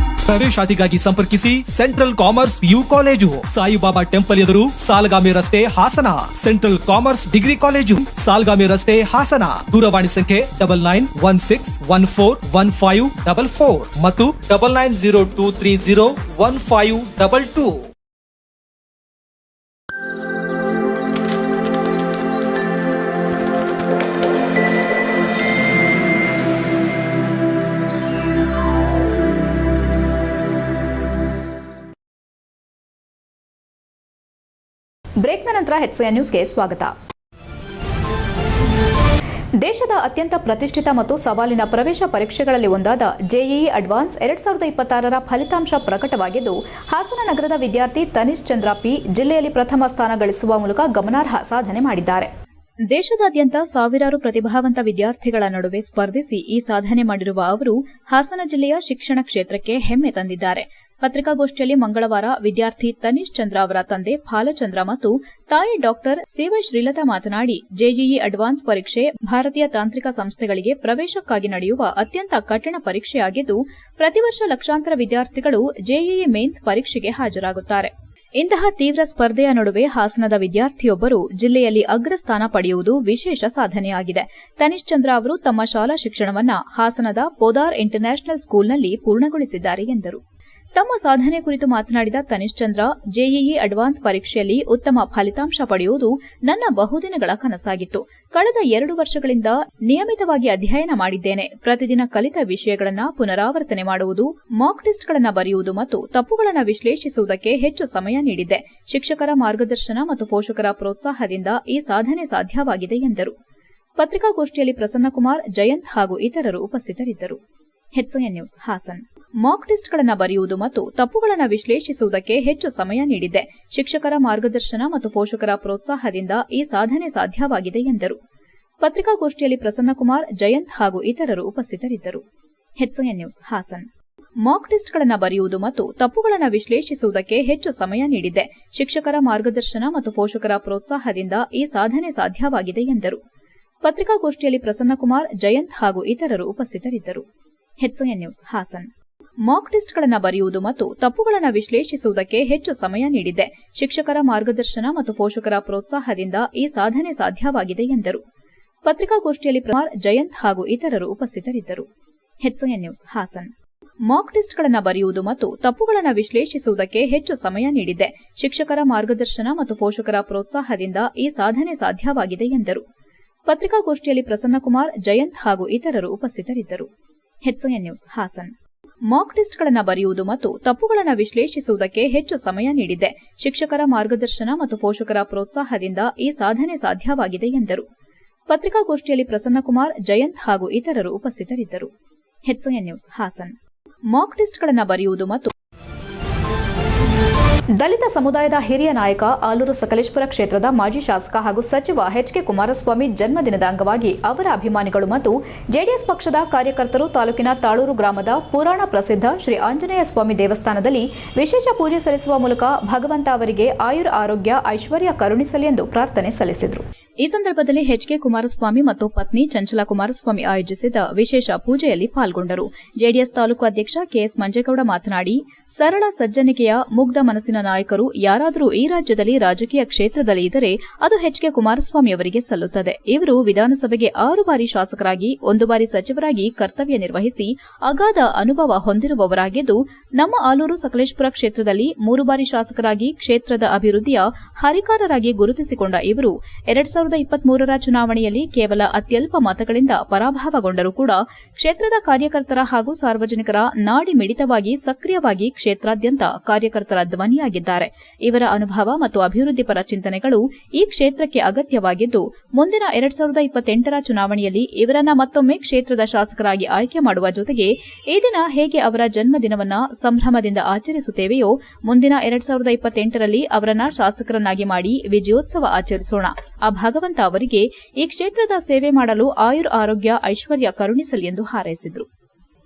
S7: ಪ್ರವೇಶಾತಿಗಾಗಿ ಸಂಪರ್ಕಿಸಿ central commerce PU college, Saibaba temple ಎದುರು, ಸಾಲಗಾಮಿ ರಸ್ತೆ, Hassan. Central commerce degree college, Salagami ರಸ್ತೆ, ಹಾಸನ. ದೂರವಾಣಿ ಸಂಖ್ಯೆ 9916141544 ಮತ್ತು 9902301522.
S1: ಬ್ರೇಕ್ನ ನಂತರ HCN ನ್ಯೂಸ್ಗೆ ಸ್ವಾಗತ. ದೇಶದ ಅತ್ಯಂತ ಪ್ರತಿಷ್ಠಿತ ಮತ್ತು ಸವಾಲಿನ ಪ್ರವೇಶ ಪರೀಕ್ಷೆಗಳಲ್ಲಿ ಒಂದಾದ JEE ಅಡ್ವಾನ್ಸ್ 2026ರ ಫಲಿತಾಂಶ ಪ್ರಕಟವಾಗಿದ್ದು, ಹಾಸನ ನಗರದ ವಿದ್ಯಾರ್ಥಿ ತನಿಷ್ ಚಂದ್ರ P ಜಿಲ್ಲೆಯಲ್ಲಿ ಪ್ರಥಮ ಸ್ಥಾನ ಗಳಿಸುವ ಮೂಲಕ ಗಮನಾರ್ಹ ಸಾಧನೆ ಮಾಡಿದ್ದಾರೆ. ದೇಶದಾದ್ಯಂತ ಸಾವಿರಾರು ಪ್ರತಿಭಾವಂತ ವಿದ್ಯಾರ್ಥಿಗಳ ನಡುವೆ ಸ್ಪರ್ಧಿಸಿ ಈ ಸಾಧನೆ ಮಾಡಿರುವ ಅವರು ಹಾಸನ ಜಿಲ್ಲೆಯ ಶಿಕ್ಷಣ ಕ್ಷೇತ್ರಕ್ಕೆ ಹೆಮ್ಮೆ ತಂದಿದ್ದಾರೆ. ಪತ್ರಿಕಾಗೋಷ್ಠಿಯಲ್ಲಿ ಮಂಗಳವಾರ ವಿದ್ಯಾರ್ಥಿ ತನಿಷ್ ಚಂದ್ರ ಅವರ ತಂದೆ ಫಾಲಚಂದ್ರ ಮತ್ತು ತಾಯಿ ಡಾಕ್ಟರ್ CY ಶ್ರೀಲತಾ ಮಾತನಾಡಿ, JEE ಅಡ್ವಾನ್ಸ್ ಪರೀಕ್ಷೆ ಭಾರತೀಯ ತಾಂತ್ರಿಕ ಸಂಸ್ಥೆಗಳಿಗೆ ಪ್ರವೇಶಕ್ಕಾಗಿ ನಡೆಯುವ ಅತ್ಯಂತ ಕಠಿಣ ಪರೀಕ್ಷೆಯಾಗಿದ್ದು, ಪ್ರತಿ ವರ್ಷ ಲಕ್ಷಾಂತರ ವಿದ್ಯಾರ್ಥಿಗಳು JEE ಮೇನ್ಸ್ ಪರೀಕ್ಷೆಗೆ ಹಾಜರಾಗುತ್ತಾರೆ. ಇಂತಹ ತೀವ್ರ ಸ್ಪರ್ಧೆಯ ನಡುವೆ ಹಾಸನದ ವಿದ್ಯಾರ್ಥಿಯೊಬ್ಬರು ಜಿಲ್ಲೆಯಲ್ಲಿ ಅಗ್ರಸ್ಥಾನ ಪಡೆಯುವುದು ವಿಶೇಷ ಸಾಧನೆಯಾಗಿದೆ. ತನಿಷ್ ಚಂದ್ರ ಅವರು ತಮ್ಮ ಶಾಲಾ ಶಿಕ್ಷಣವನ್ನ ಹಾಸನದ ಪೋದಾರ್ ಇಂಟರ್ನ್ಯಾಷನಲ್ ಸ್ಕೂಲ್ನಲ್ಲಿ ಪೂರ್ಣಗೊಳಿಸಿದ್ದಾರೆ ಎಂದರು. ತಮ್ಮ ಸಾಧನೆ ಕುರಿತು ಮಾತನಾಡಿದ ತನಿಷ್ ಚಂದ್ರ, JEE ಅಡ್ವಾನ್ಸ್ ಪರೀಕ್ಷೆಯಲ್ಲಿ ಉತ್ತಮ ಫಲಿತಾಂಶ ಪಡೆಯುವುದು ನನ್ನ ಬಹುದಿನಗಳ ಕನಸಾಗಿತ್ತು. ಕಳೆದ 2 ವರ್ಷಗಳಿಂದ ನಿಯಮಿತವಾಗಿ ಅಧ್ಯಯನ ಮಾಡಿದ್ದೇನೆ. ಪ್ರತಿದಿನ ಕಲಿತ ವಿಷಯಗಳನ್ನು ಪುನರಾವರ್ತನೆ ಮಾಡುವುದು, ಮಾಕ್ ಟೆಸ್ಟ್ಗಳನ್ನು ಬರೆಯುವುದು ಮತ್ತು ತಪ್ಪುಗಳನ್ನು ವಿಶ್ಲೇಷಿಸುವುದಕ್ಕೆ ಹೆಚ್ಚು ಸಮಯ ನೀಡಿದ್ದೆ. ಶಿಕ್ಷಕರ ಮಾರ್ಗದರ್ಶನ ಮತ್ತು ಪೋಷಕರ ಪ್ರೋತ್ಸಾಹದಿಂದ ಈ ಸಾಧನೆ ಸಾಧ್ಯವಾಗಿದೆ ಎಂದರು. ಪತ್ರಿಕಾಗೋಷ್ಠಿಯಲ್ಲಿ ಪ್ರಸನ್ನಕುಮಾರ್, ಜಯಂತ್ ಹಾಗೂ ಇತರರು ಉಪಸ್ಥಿತರಿದ್ದರು. HCN news Hassan. ಮಾಕ್ ಟೆಸ್ಟ್ಗಳನ್ನು ಬರೆಯುವುದು ಮತ್ತು ತಪ್ಪುಗಳನ್ನು ವಿಶ್ಲೇಷಿಸುವುದಕ್ಕೆ ಹೆಚ್ಚು ಸಮಯ ನೀಡಿದ್ದೆ. ಶಿಕ್ಷಕರ ಮಾರ್ಗದರ್ಶನ ಮತ್ತು ಪೋಷಕರ ಪ್ರೋತ್ಸಾಹದಿಂದ ಈ ಸಾಧನೆ ಸಾಧ್ಯವಾಗಿದೆ ಎಂದರು. ಪತ್ರಿಕಾಗೋಷ್ಠಿಯಲ್ಲಿ ಪ್ರಸನ್ನಕುಮಾರ್, ಜಯಂತ್ ಹಾಗೂ ಇತರರು ಉಪಸ್ಥಿತರಿದ್ದರು. HCN news Hassan. ಮಾಕ್ ಟೆಸ್ಟ್ಗಳನ್ನು ಬರೆಯುವುದು ಮತ್ತು ತಪ್ಪುಗಳನ್ನು ವಿಶ್ಲೇಷಿಸುವುದಕ್ಕೆ ಹೆಚ್ಚು ಸಮಯ ನೀಡಿದ್ದೆ. ಶಿಕ್ಷಕರ ಮಾರ್ಗದರ್ಶನ ಮತ್ತು ಪೋಷಕರ ಪ್ರೋತ್ಸಾಹದಿಂದ ಈ ಸಾಧನೆ ಸಾಧ್ಯವಾಗಿದೆ ಎಂದರು. ಪತ್ರಿಕಾಗೋಷ್ಠಿಯಲ್ಲಿ ಪ್ರಸನ್ನಕುಮಾರ್, ಜಯಂತ್ ಹಾಗೂ ಇತರರು ಉಪಸ್ಥಿತರಿದ್ದರು. HCN news Hassan. ಮಾಕ್ ಟೆಸ್ಟ್ಗಳನ್ನು ಬರೆಯುವುದು ಮತ್ತು ತಪ್ಪುಗಳನ್ನು ವಿಶ್ಲೇಷಿಸುವುದಕ್ಕೆ ಹೆಚ್ಚು ಸಮಯ ನೀಡಿದ್ದೆ. ಶಿಕ್ಷಕರ ಮಾರ್ಗದರ್ಶನ ಮತ್ತು ಪೋಷಕರ ಪ್ರೋತ್ಸಾಹದಿಂದ ಈ ಸಾಧನೆ ಸಾಧ್ಯವಾಗಿದೆ ಎಂದರು. ಪತ್ರಿಕಾಗೋಷ್ಠಿಯಲ್ಲಿ ಪ್ರಸನ್ನಕುಮಾರ್, ಜಯಂತ್ ಹಾಗೂ ಇತರರು ಉಪಸ್ಥಿತರಿದ್ದರು. HCN news Hassan. ಮಾಕ್ ಟೆಸ್ಟ್ಗಳನ್ನು ಬರೆಯುವುದು ಮತ್ತು ತಪ್ಪುಗಳನ್ನು ವಿಶ್ಲೇಷಿಸುವುದಕ್ಕೆ ಹೆಚ್ಚು ಸಮಯ ನೀಡಿದ್ದೆ. ಶಿಕ್ಷಕರ ಮಾರ್ಗದರ್ಶನ ಮತ್ತು ಪೋಷಕರ ಪ್ರೋತ್ಸಾಹದಿಂದ ಈ ಸಾಧನೆ ಸಾಧ್ಯವಾಗಿದೆ ಎಂದರು. ಪತ್ರಿಕಾಗೋಷ್ಠಿಯಲ್ಲಿ ಪ್ರಸನ್ನಕುಮಾರ್, ಜಯಂತ್ ಹಾಗೂ ಇತರರು ಉಪಸ್ಥಿತರಿದ್ದರು. HCN news Hassan. ಮಾಕ್ ಟೆಸ್ಟ್ಗಳನ್ನು ಬರೆಯುವುದು ಮತ್ತು ತಪ್ಪುಗಳನ್ನು ವಿಶ್ಲೇಷಿಸುವುದಕ್ಕೆ ಹೆಚ್ಚು ಸಮಯ ನೀಡಿದ್ದೆ. ಶಿಕ್ಷಕರ ಮಾರ್ಗದರ್ಶನ ಮತ್ತು ಪೋಷಕರ ಪ್ರೋತ್ಸಾಹದಿಂದ ಈ ಸಾಧನೆ ಸಾಧ್ಯವಾಗಿದೆ ಎಂದರು. ಪತ್ರಿಕಾಗೋಷ್ಠಿಯಲ್ಲಿ ಪ್ರಸನ್ನಕುಮಾರ್, ಜಯಂತ್ ಹಾಗೂ ಇತರರು ಉಪಸ್ಥಿತರಿದ್ದರು. HCN news Hassan. ಮಾಕ್ ಟೆಸ್ಟ್ಗಳನ್ನು ಬರೆಯುವುದು ಮತ್ತು ದಲಿತ ಸಮುದಾಯದ ಹಿರಿಯ ನಾಯಕ, ಆಲೂರು ಸಕಲೇಶಪುರ ಕ್ಷೇತ್ರದ ಮಾಜಿ ಶಾಸಕ ಹಾಗೂ ಸಚಿವ HK ಕುಮಾರಸ್ವಾಮಿ ಜನ್ಮದಿನದ ಅಂಗವಾಗಿ ಅವರ ಅಭಿಮಾನಿಗಳು ಮತ್ತು ಜೆಡಿಎಸ್ ಪಕ್ಷದ ಕಾರ್ಯಕರ್ತರು ತಾಲೂಕಿನ ತಾಳೂರು ಗ್ರಾಮದ ಪುರಾಣ ಪ್ರಸಿದ್ಧ ಶ್ರೀ ಆಂಜನೇಯ ಸ್ವಾಮಿ ದೇವಸ್ಥಾನದಲ್ಲಿ ವಿಶೇಷ ಪೂಜೆ ಸಲ್ಲಿಸುವ ಮೂಲಕ ಭಗವಂತ ಅವರಿಗೆ ಆಯುರ್ ಆರೋಗ್ಯ ಐಶ್ವರ್ಯ ಕರುಣಿಸಲಿ ಎಂದು ಪ್ರಾರ್ಥನೆ ಸಲ್ಲಿಸಿದರು. ಈ ಸಂದರ್ಭದಲ್ಲಿ HK ಕುಮಾರಸ್ವಾಮಿ ಮತ್ತು ಪತ್ನಿ ಚಂಚಲಾ ಕುಮಾರಸ್ವಾಮಿ ಆಯೋಜಿಸಿದ ವಿಶೇಷ ಪೂಜೆಯಲ್ಲಿ ಪಾಲ್ಗೊಂಡರು. ಜೆಡಿಎಸ್ ತಾಲೂಕು ಅಧ್ಯಕ್ಷ KS ಮಂಜೇಗೌಡ ಮಾತನಾಡಿ, ಸರಳ ಸಜ್ಜನಿಕೆಯ ಮುಗ್ಧ ಮನಸ್ಸಿನ ನಾಯಕರು ಯಾರಾದರೂ ಈ ರಾಜ್ಯದಲ್ಲಿ ರಾಜಕೀಯ ಕ್ಷೇತ್ರದಲ್ಲಿ ಇದ್ದರೆ ಅದು HK ಕುಮಾರಸ್ವಾಮಿ ಅವರಿಗೆ ಸಲ್ಲುತ್ತದೆ. ಇವರು ವಿಧಾನಸಭೆಗೆ 6 ಬಾರಿ ಶಾಸಕರಾಗಿ 1 ಬಾರಿ ಸಚಿವರಾಗಿ ಕರ್ತವ್ಯ ನಿರ್ವಹಿಸಿ ಅಗಾಧ ಅನುಭವ ಹೊಂದಿರುವವರಾಗಿದ್ದು, ನಮ್ಮ ಆಲೂರು ಸಕಲೇಶಪುರ ಕ್ಷೇತ್ರದಲ್ಲಿ 3 ಬಾರಿ ಶಾಸಕರಾಗಿ ಕ್ಷೇತ್ರದ ಅಭಿವೃದ್ಧಿಯ ಹರಿಕಾರರಾಗಿ ಗುರುತಿಸಿಕೊಂಡ ಇವರು 2023ರ ಚುನಾವಣೆಯಲ್ಲಿ ಕೇವಲ ಅತ್ಯಲ್ಪ ಮತಗಳಿಂದ ಪರಾಭವಗೊಂಡರೂ ಕೂಡ ಕ್ಷೇತ್ರದ ಕಾರ್ಯಕರ್ತರ ಹಾಗೂ ಸಾರ್ವಜನಿಕರ ನಾಡಿ ಮಿಡಿತವಾಗಿ ಸಕ್ರಿಯವಾಗಿ ಕ್ಷೇತ್ರಾದ್ಯಂತ ಕಾರ್ಯಕರ್ತರ ಧ್ವನಿಯಾಗಿದ್ದಾರೆ. ಇವರ ಅನುಭವ ಮತ್ತು ಅಭಿವೃದ್ಧಿಪರ ಚಿಂತನೆಗಳು ಈ ಕ್ಷೇತ್ರಕ್ಕೆ ಅಗತ್ಯವಾಗಿದ್ದು, ಮುಂದಿನ 2028ರ ಚುನಾವಣೆಯಲ್ಲಿ ಇವರನ್ನ ಮತ್ತೊಮ್ಮೆ ಕ್ಷೇತ್ರದ ಶಾಸಕರಾಗಿ ಆಯ್ಕೆ ಮಾಡುವ ಜೊತೆಗೆ ಈ ದಿನ ಹೇಗೆ ಅವರ ಜನ್ಮದಿನವನ್ನ ಸಂಭ್ರಮದಿಂದ ಆಚರಿಸುತ್ತೇವೆಯೋ ಮುಂದಿನ 2028ರಲ್ಲಿ ಅವರನ್ನ ಶಾಸಕರನ್ನಾಗಿ ಮಾಡಿ ವಿಜಯೋತ್ಸವ ಆಚರಿಸೋಣ. ಆ ಭಗವಂತ ಅವರಿಗೆ ಈ ಕ್ಷೇತ್ರದ ಸೇವೆ ಮಾಡಲು ಆರೋಗ್ಯ ಐಶ್ವರ್ಯ ಕರುಣಿಸಲಿ ಎಂದು ಹಾರೈಸಿದರು.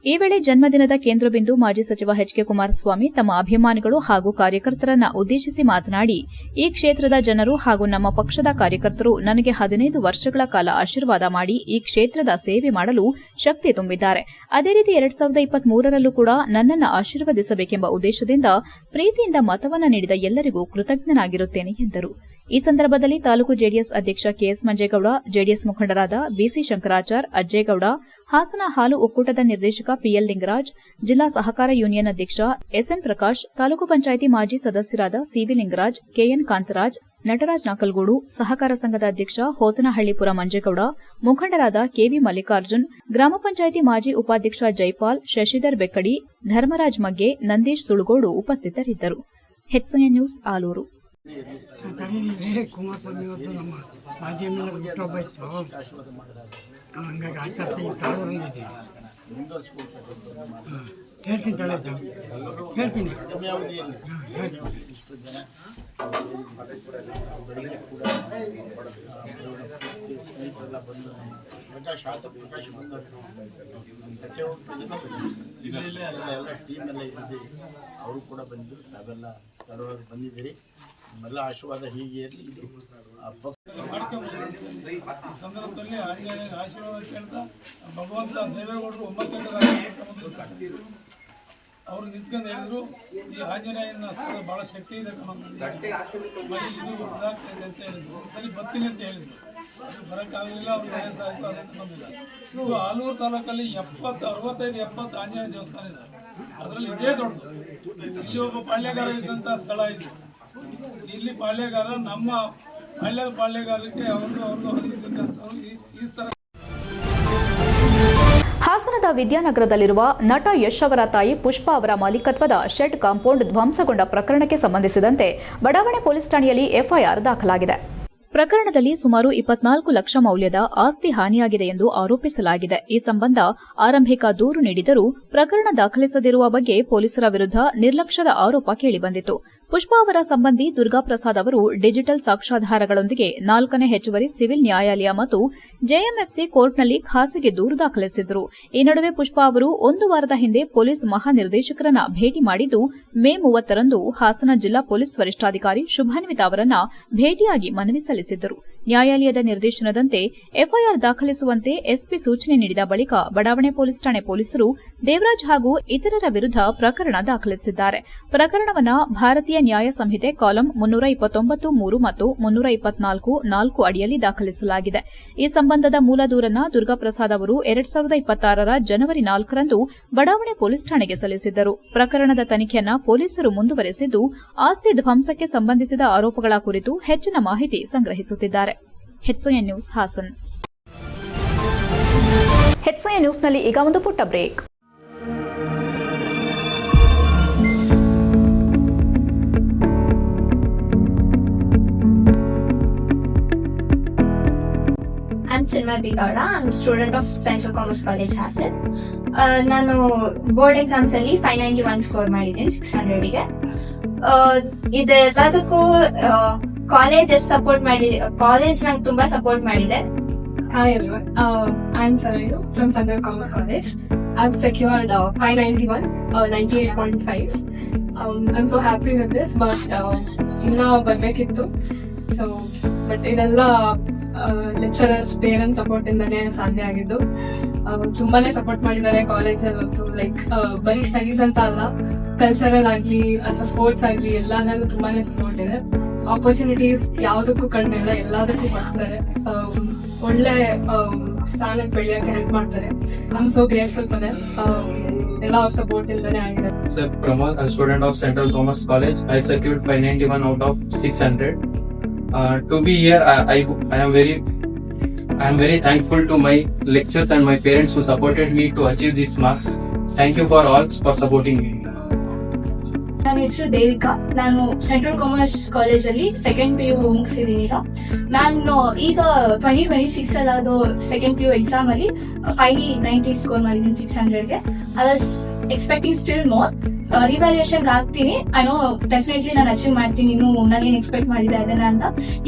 S1: ಈ ವೇಳೆ ಜನ್ಮದಿನದ ಕೇಂದ್ರಬಿಂದು ಮಾಜಿ ಸಚಿವ ಎಚ್ ಕೆ ಕುಮಾರಸ್ವಾಮಿ ತಮ್ಮ ಅಭಿಮಾನಿಗಳು ಹಾಗೂ ಕಾರ್ಯಕರ್ತರನ್ನ ಉದ್ದೇಶಿಸಿ ಮಾತನಾಡಿ, ಈ ಕ್ಷೇತ್ರದ ಜನರು ಹಾಗೂ ನಮ್ಮ ಪಕ್ಷದ ಕಾರ್ಯಕರ್ತರು ನನಗೆ 15 ವರ್ಷಗಳ ಕಾಲ ಆಶೀರ್ವಾದ ಮಾಡಿ ಈ ಕ್ಷೇತ್ರದ ಸೇವೆ ಮಾಡಲು ಶಕ್ತಿ ತುಂಬಿದ್ದಾರೆ. ಅದೇ ರೀತಿ 2023ರಲ್ಲೂ ಕೂಡ ನನ್ನನ್ನು ಆಶೀರ್ವದಿಸಬೇಕೆಂಬ ಉದ್ದೇಶದಿಂದ ಪ್ರೀತಿಯಿಂದ ಮತವನ್ನ ನೀಡಿದ ಎಲ್ಲರಿಗೂ ಕೃತಜ್ಞನಾಗಿರುತ್ತೇನೆ ಎಂದರು. ಈ ಸಂದರ್ಭದಲ್ಲಿ ತಾಲೂಕು ಜೆಡಿಎಸ್ ಅಧ್ಯಕ್ಷ ಕೆಎಸ್ ಮಂಜೇಗೌಡ, ಜೆಡಿಎಸ್ ಮುಖಂಡರಾದ ಬಿಸಿ ಶಂಕರಾಚಾರ್, ಅಜ್ಜೇಗೌಡ, ಹಾಸನ ಹಾಲು ಒಕ್ಕೂಟದ ನಿರ್ದೇಶಕ ಪಿಎಲ್ ಲಿಂಗರಾಜ್, ಜಿಲ್ಲಾ ಸಹಕಾರ ಯೂನಿಯನ್ ಅಧ್ಯಕ್ಷ ಎಸ್ಎನ್ ಪ್ರಕಾಶ್, ತಾಲೂಕು ಪಂಚಾಯಿತಿ ಮಾಜಿ ಸದಸ್ಯರಾದ ಸಿವಿ ಲಿಂಗರಾಜ್, ಕೆಎನ್ ಕಾಂತರಾಜ್, ನಟರಾಜ್ ನಾಕಲ್ಗೂಡು, ಸಹಕಾರ ಸಂಘದ ಅಧ್ಯಕ್ಷ ಹೋತನಹಳ್ಳಿಪುರ ಮಂಜೇಗೌಡ, ಮುಖಂಡರಾದ ಕೆವಿ ಮಲ್ಲಿಕಾರ್ಜುನ್, ಗ್ರಾಮ ಪಂಚಾಯಿತಿ ಮಾಜಿ ಉಪಾಧ್ಯಕ್ಷ ಜೈಪಾಲ್, ಶಶಿಧರ್ ಬೆಕ್ಕಡಿ, ಧರ್ಮರಾಜ್ ಮಗ್ಗೆ, ನಂದೀಶ್ ಸುಳುಗೋಡು ಉಪಸ್ಥಿತರಿದ್ದರು. HN news Aluru.
S9: ಕುಮಾರಸ್ವಾಮಿ ಇವತ್ತು ನಮ್ಮ ಮಾಜಿ ಎಮ್ ಎಲ್ ಎ ಹುಟ್ಟುಹಬ್ಬ ಇತ್ತು, ಹಂಗಾಗಿ ಆಯ್ತು ಈ ತಾಳೂರಲ್ಲಿದ್ದೀವಿ. ಹೇಳ್ತೀನಿ ಹೇಳ್ತೀನಿ
S4: ಸ್ನೇಹಿತರೆಲ್ಲ ಬಂದು ಪ್ರಕಾಶ್ ಬಂದವರು ಎಲ್ಲ ಟೀಮ್ ಎಲ್ಲ ಇದ್ದೀವಿ. ಅವರು ಕೂಡ ಬಂದು ತಾವೆಲ್ಲ ತಡವಾಗಿ ಬಂದಿದ್ದೀರಿ. ನಿಮ್ಮೆಲ್ಲ ಆಶೀರ್ವಾದ ಹೀಗೆ ಇರಲಿ. ಇದು
S5: ಈ ಸಂದರ್ಭದಲ್ಲಿ ಆಂಜನೇಯ ಆಶೀರ್ವಾದ ಕೇಳ್ತಾ ಭಗವಂತ ದೇವೇಗೌಡರು 9 ಅವರು ನಿಂತ್ಕೊಂಡು ಹೇಳಿದ್ರು, ಈ ಆಂಜನೇಯನ ಬಹಳ ಶಕ್ತಿ ಇದೆ ಇದು ಇದಾಗ್ತದೆ ಅಂತ ಹೇಳಿದ್ರು. ಒಂದ್ಸರಿ ಬರ್ತೀನಿ ಅಂತ ಹೇಳಿದ್ರು, ಬರೋಕ್ಕಾಗಲಿಲ್ಲ, ಅವ್ರು ವಯಸ್ಸಾಯಿತು, ಅದಂತ ಬಂದಿಲ್ಲ. ಇದು ಆಲೂರು ತಾಲೂಕಲ್ಲಿ 65-70 ಆಂಜನೇಯ ದೇವಸ್ಥಾನ ಇದೆ. ಅದರಲ್ಲಿ ಇದೇ ದೊಡ್ಡದು. ಇಲ್ಲಿ ಒಬ್ಬ ಪಾಳ್ಯಗಾರ ಇದ್ದಂಥ ಸ್ಥಳ ಇದೆ. ಇಲ್ಲಿ ಪಾಳ್ಯಗಾರ ನಮ್ಮ ಪಾಳ್ಯಗಾರರಿಗೆ ಅವ್ರದ್ದು ಇದ್ದಂಥವ್ರು ಈ ಸ್ಥಳ.
S1: ಹಾಸನದ ವಿದ್ಯಾನಗರದಲ್ಲಿರುವ ನಟ ಯಶ್ ಅವರ ತಾಯಿ ಪುಷ್ಪಾ ಅವರ ಮಾಲೀಕತ್ವದ ಶೆಡ್ ಕಾಂಪೌಂಡ್ ಧ್ವಂಸಗೊಂಡ ಪ್ರಕರಣಕ್ಕೆ ಸಂಬಂಧಿಸಿದಂತೆ ಬಡಾವಣೆ ಪೊಲೀಸ್ ಠಾಣೆಯಲ್ಲಿ ಎಫ್ಐಆರ್ ದಾಖಲಾಗಿದೆ. ಪ್ರಕರಣದಲ್ಲಿ ಸುಮಾರು 24 ಲಕ್ಷ ಮೌಲ್ಯದ ಆಸ್ತಿ ಹಾನಿಯಾಗಿದೆ ಎಂದು ಆರೋಪಿಸಲಾಗಿದೆ. ಈ ಸಂಬಂಧ ಆರಂಭಿಕ ದೂರು ನೀಡಿದರೂ ಪ್ರಕರಣ ದಾಖಲಿಸದಿರುವ ಬಗ್ಗೆ ಪೊಲೀಸರ ವಿರುದ್ಧ ನಿರ್ಲಕ್ಷ್ಯದ ಆರೋಪ ಕೇಳಿಬಂದಿತು. ಪುಷ್ಪಾ ಅವರ ಸಂಬಂಧಿ ದುರ್ಗಾಪ್ರಸಾದ್ ಅವರು ಡಿಜಿಟಲ್ ಸಾಕ್ಷ್ಯಾಧಾರಗಳೊಂದಿಗೆ 4ನೇ ಹೆಚ್ಚುವರಿ ಸಿವಿಲ್ ನ್ಯಾಯಾಲಯ ಮತ್ತು ಜೆಎಂಎಫ್ಸಿ ಕೋರ್ಟ್ನಲ್ಲಿ ಖಾಸಗಿ ದೂರು ದಾಖಲಿಸಿದ್ದರು. ಈ ನಡುವೆ ಪುಷ್ಪಾ ಅವರು 1 ವಾರದ ಹಿಂದೆ ಪೊಲೀಸ್ ಮಹಾನಿರ್ದೇಶಕರನ್ನ ಭೇಟಿ ಮಾಡಿದ್ದು, ಮೇ 30ರಂದು ಹಾಸನ ಜಿಲ್ಲಾ ಪೊಲೀಸ್ ವರಿಷ್ಠಾಧಿಕಾರಿ ಶುಭಾನ್ವಿತಾ ಅವರನ್ನ ಭೇಟಿಯಾಗಿ ಮನವಿ ಸಲ್ಲಿಸಿದ್ದರು. ನ್ಯಾಯಾಲಯದ ನಿರ್ದೇಶನದಂತೆ ಎಫ್ಐಆರ್ ದಾಖಲಿಸುವಂತೆ ಎಸ್ಪಿ ಸೂಚನೆ ನೀಡಿದ ಬಳಿಕ ಬಡಾವಣೆ ಪೊಲೀಸ್ ಠಾಣೆ ಪೊಲೀಸರು ದೇವರಾಜ್ ಹಾಗೂ ಇತರರ ವಿರುದ್ಧ ಪ್ರಕರಣ ದಾಖಲಿಸಿದ್ದಾರೆ. ಪ್ರಕರಣವನ್ನು ಭಾರತೀಯ ನ್ಯಾಯ ಸಂಹಿತೆ ಕಾಲಂ 329(3) ಮತ್ತು 324(4) ಅಡಿಯಲ್ಲಿ ದಾಖಲಿಸಲಾಗಿದೆ. ಈ ಸಂಬಂಧದ ಮೂಲ ದೂರನ್ನ ದುರ್ಗಾಪ್ರಸಾದ್ ಅವರು 2026ರ ಜನವರಿ 4ರಂದು ಬಡಾವಣೆ ಪೊಲೀಸ್ ಠಾಣೆಗೆ ಸಲ್ಲಿಸಿದ್ದರು. ಪ್ರಕರಣದ ತನಿಖೆಯನ್ನ ಪೊಲೀಸರು ಮುಂದುವರೆಸಿದ್ದು, ಆಸ್ತಿ ಧ್ವಂಸಕ್ಕೆ ಸಂಬಂಧಿಸಿದ ಆರೋಪಗಳ ಕುರಿತು ಹೆಚ್ಚಿನ ಮಾಹಿತಿ ಸಂಗ್ರಹಿಸುತ್ತಿದ್ದಾರೆ. HN news Hassan. ಹೆಚ್ಎನ್ ನ್ಯೂಸ್ನಲ್ಲಿ ಈಗ ಒಂದು ಪುಟ್ಟ break.
S10: I'm Silma B. Gowda. I'm a student of Central Commerce College, Hassan. ನಾನು ಬೋರ್ಡ್ ಎಕ್ಸಾಮ್ಸ್ ಅಲ್ಲಿ 591 ಸ್ಕೋರ್ ಮಾಡಿದ್ದೀನಿ 600ಗೆ. ಇದೆಲ್ಲದಕ್ಕೂ ಕಾಲೇಜ್ ಎಷ್ಟು ಸಪೋರ್ಟ್ ಮಾಡಿದೆ, ಕಾಲೇಜ್ ನಂಗೆ ತುಂಬಾ ಸಪೋರ್ಟ್ ಮಾಡಿದೆ.
S11: Hi everyone, I'm Sarayu from Central Commerce College. I've secured 591, 98.5. I'm so happy with this, but ಇನ್ನೂ ಬರ್ಬೇಕಿತ್ತು. ಸೊ ಬಟ್ ಇದೆಲ್ಲ ಲೆಕ್ಚರರ್ಸ್ ಪೇರೆಂಟ್ಸ್ ಸಪೋರ್ಟ್ ಇಂದಾನೆ ಸಾಧ್ಯ ಆಗಿದ್ದು. ತುಂಬಾನೇ ಸಪೋರ್ಟ್ ಮಾಡಿದ್ದಾರೆ ಕಾಲೇಜಲ್ಲಿ. ಲೈಕ್ ಬರೀ ಸ್ಟಡೀಸ್ ಅಂತ ಅಲ್ಲ, ಕಲ್ಚರಲ್ ಆಗ್ಲಿ ಅಥವಾ ಸ್ಪೋರ್ಟ್ಸ್ ಆಗ್ಲಿ ಎಲ್ಲಾದ್ರಲ್ಲೂ ತುಂಬಾನೇ ಸಪೋರ್ಟ್ ಇದೆ. ಆಪರ್ಚುನಿಟೀಸ್ ಯಾವ್ದಕ್ಕೂ ಕಡಿಮೆ ಇಲ್ಲ, ಎಲ್ಲದಕ್ಕೂ ಕೊಡ್ತಾರೆ. ಒಳ್ಳೆ ಸ್ಥಾನಕ್ಕೆ ಬೆಳೆಯಕ್ಕೆ ಹೆಲ್ಪ್ ಮಾಡ್ತಾರೆ. I am so grateful for them. ಎಲ್ಲ ಅವ್ರ ಸಪೋರ್ಟ್ ಇಂದಾನೆ ಆಗಿದೆ.
S12: Sir Pramod, a student of Central Commerce College. I secured 591 out of 600. To be here, I am very thankful to my lecturers and my parents who supported me to achieve these marks. Thank you for all for supporting me.
S11: ನನ್ನ ಹೆಸರು ದೇವಿಕಾ. ನಾನು central commerce ಕಾಲೇಜಲ್ಲಿ second PU ಮುಗಿಸಿದ್ದೀನಿ. ನಾನು ಈಗ 2026 ಅದು second PU exam ಅಲ್ಲಿ 590 score ಮಾಡಿದ್ದೀನಿ 600ಗೆ. I was expecting still more. Revaluation ಆಗ್ತೀನಿ. ಐ ನೋ ಡೆಫಿನೆಟ್ಲಿ ನಾನು ಅಚೀವ್ ಮಾಡ್ತೀನಿ. ಇನ್ನು ನಾನೇನು ಎಕ್ಸ್ಪೆಕ್ಟ್ ಮಾಡಿದ್ದೆ ಅದನ್ನ ಅಂತ.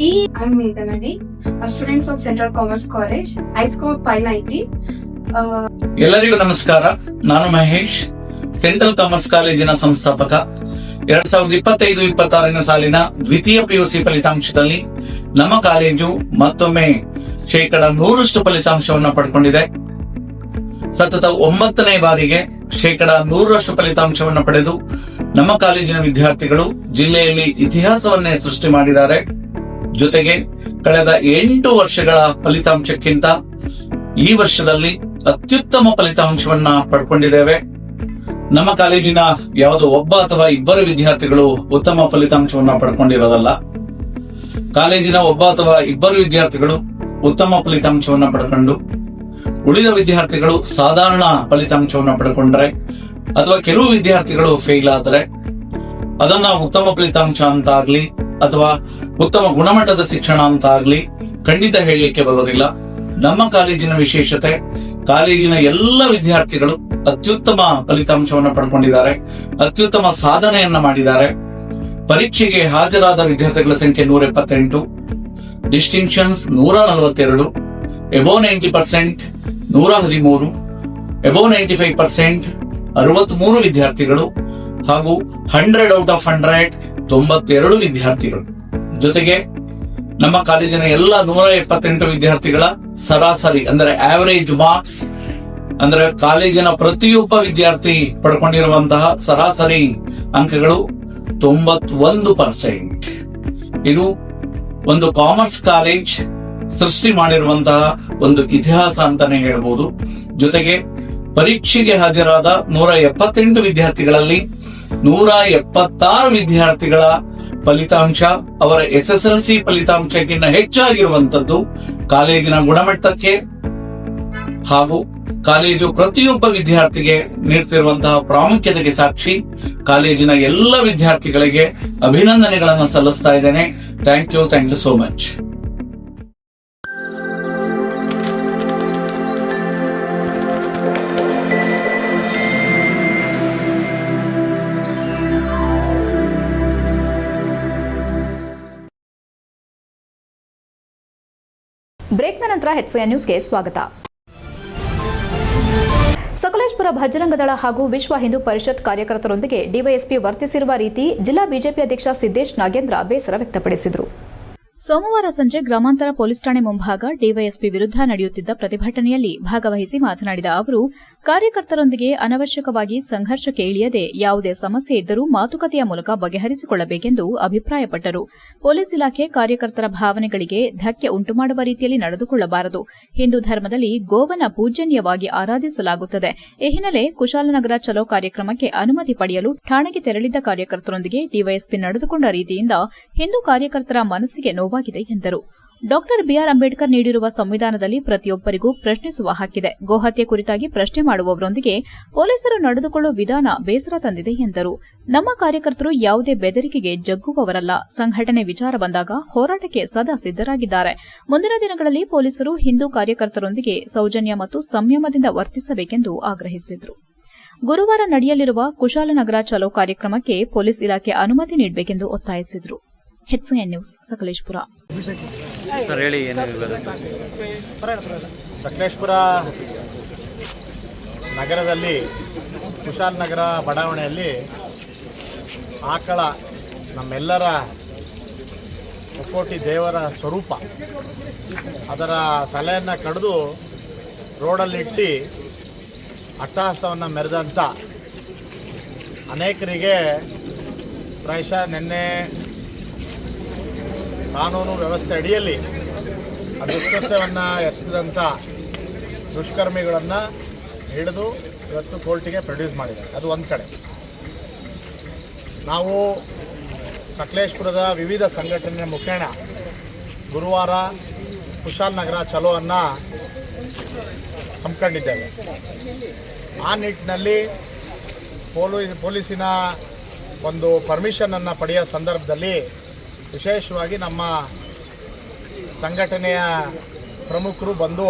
S13: I'm Meganadi, students of Central Commerce College. I scored 590.
S14: ಎಲ್ಲರಿಗೂ ನಮಸ್ಕಾರ. ನಾನು ಮಹೇಶ್, ಸೆಂಟ್ರಲ್ ಕಾಮರ್ಸ್ ಕಾಲೇಜಿನ ಸಂಸ್ಥಾಪಕ. 2025-26 ಸಾಲಿನ ದ್ವಿತೀಯ PUC ಫಲಿತಾಂಶದಲ್ಲಿ ನಮ್ಮ ಕಾಲೇಜು ಮತ್ತೊಮ್ಮೆ 100% ಫಲಿತಾಂಶವನ್ನು ಪಡ್ಕೊಂಡಿದೆ. ಸತತ 9ನೇ ಬಾರಿಗೆ 100% ಫಲಿತಾಂಶವನ್ನು ಪಡೆದು ನಮ್ಮ ಕಾಲೇಜಿನ ವಿದ್ಯಾರ್ಥಿಗಳು ಜಿಲ್ಲೆಯಲ್ಲಿ ಇತಿಹಾಸವನ್ನೇ ಸೃಷ್ಟಿ ಮಾಡಿದ್ದಾರೆ. ಜೊತೆಗೆ ಕಳೆದ 8 ವರ್ಷಗಳ ಫಲಿತಾಂಶಕ್ಕಿಂತ ಈ ವರ್ಷದಲ್ಲಿ ಅತ್ಯುತ್ತಮ ಫಲಿತಾಂಶವನ್ನ ಪಡ್ಕೊಂಡಿದ್ದೇವೆ. ನಮ್ಮ ಕಾಲೇಜಿನ ಯಾವುದೋ ಒಬ್ಬ ಅಥವಾ ಇಬ್ಬರು ವಿದ್ಯಾರ್ಥಿಗಳು ಉತ್ತಮ ಫಲಿತಾಂಶವನ್ನ ಪಡ್ಕೊಂಡಿರೋದಲ್ಲ. ಕಾಲೇಜಿನ ಒಬ್ಬ ಅಥವಾ ಇಬ್ಬರು ವಿದ್ಯಾರ್ಥಿಗಳು ಉತ್ತಮ ಫಲಿತಾಂಶವನ್ನ ಪಡ್ಕೊಂಡು ಉಳಿದ ವಿದ್ಯಾರ್ಥಿಗಳು ಸಾಧಾರಣ ಫಲಿತಾಂಶವನ್ನ ಪಡ್ಕೊಂಡ್ರೆ ಅಥವಾ ಕೆಲವು ವಿದ್ಯಾರ್ಥಿಗಳು ಫೇಲ್ ಆದ್ರೆ ಅದನ್ನ ಉತ್ತಮ ಫಲಿತಾಂಶ ಅಂತ ಆಗ್ಲಿ ಅಥವಾ ಉತ್ತಮ ಗುಣಮಟ್ಟದ ಶಿಕ್ಷಣ ಅಂತ ಆಗ್ಲಿ ಖಂಡಿತ ಹೇಳಲಿಕ್ಕೆ ಬರೋದಿಲ್ಲ. ನಮ್ಮ ಕಾಲೇಜಿನ ವಿಶೇಷತೆ, ಕಾಲೇಜಿನ ಎಲ್ಲ ವಿದ್ಯಾರ್ಥಿಗಳು ಅತ್ಯುತ್ತಮ ಫಲಿತಾಂಶವನ್ನು ಪಡ್ಕೊಂಡಿದ್ದಾರೆ, ಅತ್ಯುತ್ತಮ ಸಾಧನೆಯನ್ನ ಮಾಡಿದ್ದಾರೆ. ಪರೀಕ್ಷೆಗೆ ಹಾಜರಾದ ವಿದ್ಯಾರ್ಥಿಗಳ ಸಂಖ್ಯೆ 178, ಡಿಸ್ಟಿಂಕ್ಷನ್ಸ್ 142, ಎಬೋವ್ 90% 113, ಎಬೋವ್ 95% 63 ವಿದ್ಯಾರ್ಥಿಗಳು ಹಾಗೂ 100 ಔಟ್ ಆಫ್ 100 92 ವಿದ್ಯಾರ್ಥಿಗಳು. ಜೊತೆಗೆ ನಮ್ಮ ಕಾಲೇಜಿನ ಎಲ್ಲ 178 ವಿದ್ಯಾರ್ಥಿಗಳ ಸರಾಸರಿ ಅಂದ್ರೆ ಆವರೇಜ್ ಮಾರ್ಕ್ಸ್ ಅಂದ್ರೆ ಕಾಲೇಜಿನ ಪ್ರತಿಯೊಬ್ಬ ವಿದ್ಯಾರ್ಥಿ ಪಡ್ಕೊಂಡಿರುವಂತಹ ಸರಾಸರಿ ಅಂಕಗಳು 91%. ಇದು ಒಂದು ಕಾಮರ್ಸ್ ಕಾಲೇಜ್ ಸೃಷ್ಟಿ ಮಾಡಿರುವಂತಹ ಒಂದು ಇತಿಹಾಸ ಅಂತಾನೆ ಹೇಳ್ಬೋದು. ಜೊತೆಗೆ ಪರೀಕ್ಷೆಗೆ ಹಾಜರಾದ 178 ವಿದ್ಯಾರ್ಥಿಗಳಲ್ಲಿ 176 ವಿದ್ಯಾರ್ಥಿಗಳ ಫಲಿತಾಂಶ ಅವರ SSLC ಫಲಿತಾಂಶಕ್ಕಿಂತ ಹೆಚ್ಚಾಗಿರುವಂತದ್ದು ಕಾಲೇಜಿನ ಗುಣಮಟ್ಟಕ್ಕೆ ಹಾಗೂ ಕಾಲೇಜು ಪ್ರತಿಯೊಬ್ಬ ವಿದ್ಯಾರ್ಥಿಗೆ ನೀಡುತ್ತಿರುವಂತಹ ಪ್ರಾಮುಖ್ಯತೆಗೆ ಸಾಕ್ಷಿ. ಕಾಲೇಜಿನ ಎಲ್ಲ ವಿದ್ಯಾರ್ಥಿಗಳಿಗೆ ಅಭಿನಂದನೆಗಳನ್ನು ಸಲ್ಲಿಸ್ತಾ ಇದ್ದೇನೆ. Thank you so much.
S1: ಬ್ರೇಕ್ನ ನಂತರ HCN ನ್ಯೂಸ್ಗೆ ಸ್ವಾಗತ. ಸಕಲೇಶಪುರ ಭಜರಂಗದಳ ಹಾಗೂ ವಿಶ್ವ ಹಿಂದೂ ಪರಿಷತ್ ಕಾರ್ಯಕರ್ತರೊಂದಿಗೆ ಡಿವೈಎಸ್ಪಿ ವರ್ತಿಸಿರುವ ರೀತಿ ಜಿಲ್ಲಾ ಬಿಜೆಪಿ ಅಧ್ಯಕ್ಷ ಸಿದ್ದೇಶ್ ನಾಗೇಂದ್ರ ಬೇಸರ ವ್ಯಕ್ತಪಡಿಸಿದರು. ಸೋಮವಾರ ಸಂಜೆ ಗ್ರಾಮಾಂತರ ಪೊಲೀಸ್ ಠಾಣೆ ಮುಂಭಾಗ ಡಿವೈಎಸ್ಪಿ ವಿರುದ್ಧ ನಡೆಯುತ್ತಿದ್ದ ಪ್ರತಿಭಟನೆಯಲ್ಲಿ ಭಾಗವಹಿಸಿ ಮಾತನಾಡಿದ ಅವರು, ಕಾರ್ಯಕರ್ತರೊಂದಿಗೆ ಅನವಶ್ಯಕವಾಗಿ ಸಂಘರ್ಷಕ್ಕೆ ಇಳಿಯದೆ ಯಾವುದೇ ಸಮಸ್ಯೆ ಇದ್ದರೂ ಮಾತುಕತೆಯ ಮೂಲಕ ಬಗೆಹರಿಸಿಕೊಳ್ಳಬೇಕೆಂದು ಅಭಿಪ್ರಾಯಪಟ್ಟರು. ಪೊಲೀಸ್ ಇಲಾಖೆ ಕಾರ್ಯಕರ್ತರ ಭಾವನೆಗಳಿಗೆ ಧಕ್ಕೆ ಉಂಟುಮಾಡುವ ರೀತಿಯಲ್ಲಿ ನಡೆದುಕೊಳ್ಳಬಾರದು. ಹಿಂದೂ ಧರ್ಮದಲ್ಲಿ ಗೋವನ್ನ ಪೂಜ್ಯನೀಯವಾಗಿ ಆರಾಧಿಸಲಾಗುತ್ತದೆ. ಈ ಹಿನ್ನೆಲೆ ಕುಶಾಲನಗರ ಚಲೋ ಕಾರ್ಯಕ್ರಮಕ್ಕೆ ಅನುಮತಿ ಪಡೆಯಲು ಠಾಣೆಗೆ ತೆರಳಿದ್ದ ಕಾರ್ಯಕರ್ತರೊಂದಿಗೆ ಡಿವೈಎಸ್ಪಿ ನಡೆದುಕೊಂಡ ರೀತಿಯಿಂದ ಹಿಂದೂ ಕಾರ್ಯಕರ್ತರ ಮನಸ್ಸಿಗೆ ನೋವಾಗಿದೆ ಎಂದರು. ಡಾ ಬಿಆರ್ ಅಂಬೇಡ್ಕರ್ ನೀಡಿರುವ ಸಂವಿಧಾನದಲ್ಲಿ ಪ್ರತಿಯೊಬ್ಬರಿಗೂ ಪ್ರಶ್ನಿಸುವ ಹಕ್ಕಿದೆ. ಗೋಹತ್ಯೆ ಕುರಿತಾಗಿ ಪ್ರಶ್ನೆ ಮಾಡುವವರೊಂದಿಗೆ ಪೊಲೀಸರು ನಡೆದುಕೊಳ್ಳುವ ವಿಧಾನ ಬೇಸರ ತಂದಿದೆ ಎಂದರು. ನಮ್ಮ ಕಾರ್ಯಕರ್ತರು ಯಾವುದೇ ಬೆದರಿಕೆಗೆ ಜಗ್ಗುವವರಲ್ಲ. ಸಂಘಟನೆ ವಿಚಾರ ಬಂದಾಗ ಹೋರಾಟಕ್ಕೆ ಸದಾ ಸಿದ್ದರಾಗಿದ್ದಾರೆ. ಮುಂದಿನ ದಿನಗಳಲ್ಲಿ ಪೊಲೀಸರು ಹಿಂದೂ ಕಾರ್ಯಕರ್ತರೊಂದಿಗೆ ಸೌಜನ್ಯ ಮತ್ತು ಸಂಯಮದಿಂದ ವರ್ತಿಸಬೇಕೆಂದು ಆಗ್ರಹಿಸಿದರು. ಗುರುವಾರ ನಡೆಯಲಿರುವ ಕುಶಾಲನಗರ ಚಲೋ ಕಾರ್ಯಕ್ರಮಕ್ಕೆ ಪೊಲೀಸ್ ಇಲಾಖೆ ಅನುಮತಿ ನೀಡಬೇಕೆಂದು ಒತ್ತಾಯಿಸಿದರು. HCN news Sakleshpur.
S4: ಸಕಲೇಶಪುರ ನಗರದಲ್ಲಿ ಕುಶಾಲನಗರ ಬಡಾವಣೆಯಲ್ಲಿ ಆಕಳ ನಮ್ಮೆಲ್ಲರ ಮುಕ್ಕೋಟಿ ದೇವರ ಸ್ವರೂಪ ಅದರ ತಲೆಯನ್ನು ಕಡಿದು ರೋಡಲ್ಲಿಟ್ಟು ಅಟ್ಟಹಾಸವನ್ನು ಮೆರೆದಂಥ ಅನೇಕರಿಗೆ ಪ್ರಾಯಶಃ ನಿನ್ನೆ ಕಾನೂನು ವ್ಯವಸ್ಥೆ ಅಡಿಯಲ್ಲಿ ದುಷ್ಕೃತ್ಯವನ್ನು ಎಸಗಿದಂಥ ದುಷ್ಕರ್ಮಿಗಳನ್ನು ಹಿಡಿದು ಇವತ್ತು ಕೋರ್ಟಿಗೆ ಪ್ರೊಡ್ಯೂಸ್ ಮಾಡಿದೆ. ಅದು ಒಂದು ಕಡೆ. ನಾವು ಸಕಲೇಶಪುರದ ವಿವಿಧ ಸಂಘಟನೆಯ ಮುಖೇನ ಗುರುವಾರ ಕುಶಾಲನಗರ ಚಲೋವನ್ನು ಹಮ್ಮಿಕೊಂಡಿದ್ದೇವೆ. ಆ ನಿಟ್ಟಿನಲ್ಲಿ ಪೊಲೀಸಿನ ಒಂದು ಪರ್ಮಿಷನನ್ನು ಪಡೆಯೋ ಸಂದರ್ಭದಲ್ಲಿ ವಿಶೇಷವಾಗಿ ನಮ್ಮ ಸಂಘಟನೆಯ ಪ್ರಮುಖರು ಬಂದು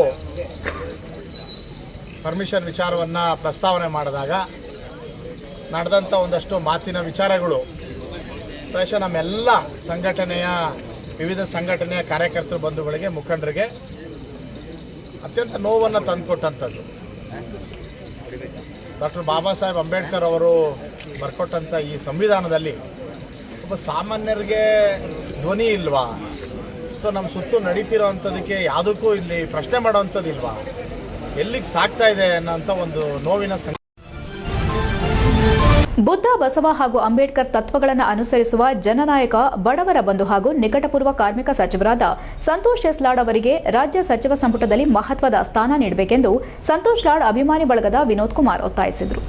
S4: ಪರ್ಮಿಷನ್ ವಿಚಾರವನ್ನು ಪ್ರಸ್ತಾವನೆ ಮಾಡಿದಾಗ ನಡೆದಂಥ ಒಂದಷ್ಟು ಮಾತಿನ ವಿಚಾರಗಳು ಪ್ರಾಯಶಃ ನಮ್ಮೆಲ್ಲ ಸಂಘಟನೆಯ ವಿವಿಧ ಸಂಘಟನೆಯ ಕಾರ್ಯಕರ್ತರು ಬಂಧುಗಳಿಗೆ ಮುಖಂಡರಿಗೆ ಅತ್ಯಂತ ನೋವನ್ನು ತಂದುಕೊಟ್ಟಂಥದ್ದು. ಡಾಕ್ಟರ್ ಬಾಬಾ ಸಾಹೇಬ್ ಅಂಬೇಡ್ಕರ್ ಅವರು ಬರ್ಕೊಟ್ಟಂಥ ಈ ಸಂವಿಧಾನದಲ್ಲಿ ಒಬ್ಬ ಸಾಮಾನ್ಯರಿಗೆ ಧ್ವನಿ ಇಲ್ವಾ, ಅಥವಾ ನಮ್ಮ ಸುತ್ತು ನಡೀತಿರೋ ಅಂಥದಕ್ಕೆ ಯಾವುದಕ್ಕೂ ಇಲ್ಲಿ ಪ್ರಶ್ನೆ ಮಾಡೋವಂಥದ್ದಿಲ್ವಾ, ಎಲ್ಲಿಗೆ ಸಾಕ್ತಾ ಇದೆ ಅನ್ನೋಂಥ ಒಂದು ನೋವಿನ
S1: ಬುದ್ಧ, ಬಸವ ಹಾಗೂ ಅಂಬೇಡ್ಕರ್ ತತ್ವಗಳನ್ನು ಅನುಸರಿಸುವ ಜನನಾಯಕ, ಬಡವರ ಬಂಧು ಹಾಗೂ ನಿಕಟಪೂರ್ವ ಕಾರ್ಮಿಕ ಸಚಿವರಾದ ಸಂತೋಷ್ ಎಸ್ ಲಾಡ್ ಅವರಿಗೆ ರಾಜ್ಯ ಸಚಿವ ಸಂಪುಟದಲ್ಲಿ ಮಹತ್ವದ ಸ್ಥಾನ ನೀಡಬೇಕೆಂದು ಸಂತೋಷ್ ಲಾಡ್ ಅಭಿಮಾನಿ ಬಳಗದ ವಿನೋದ್ ಕುಮಾರ್ ಒತ್ತಾಯಿಸಿದರು.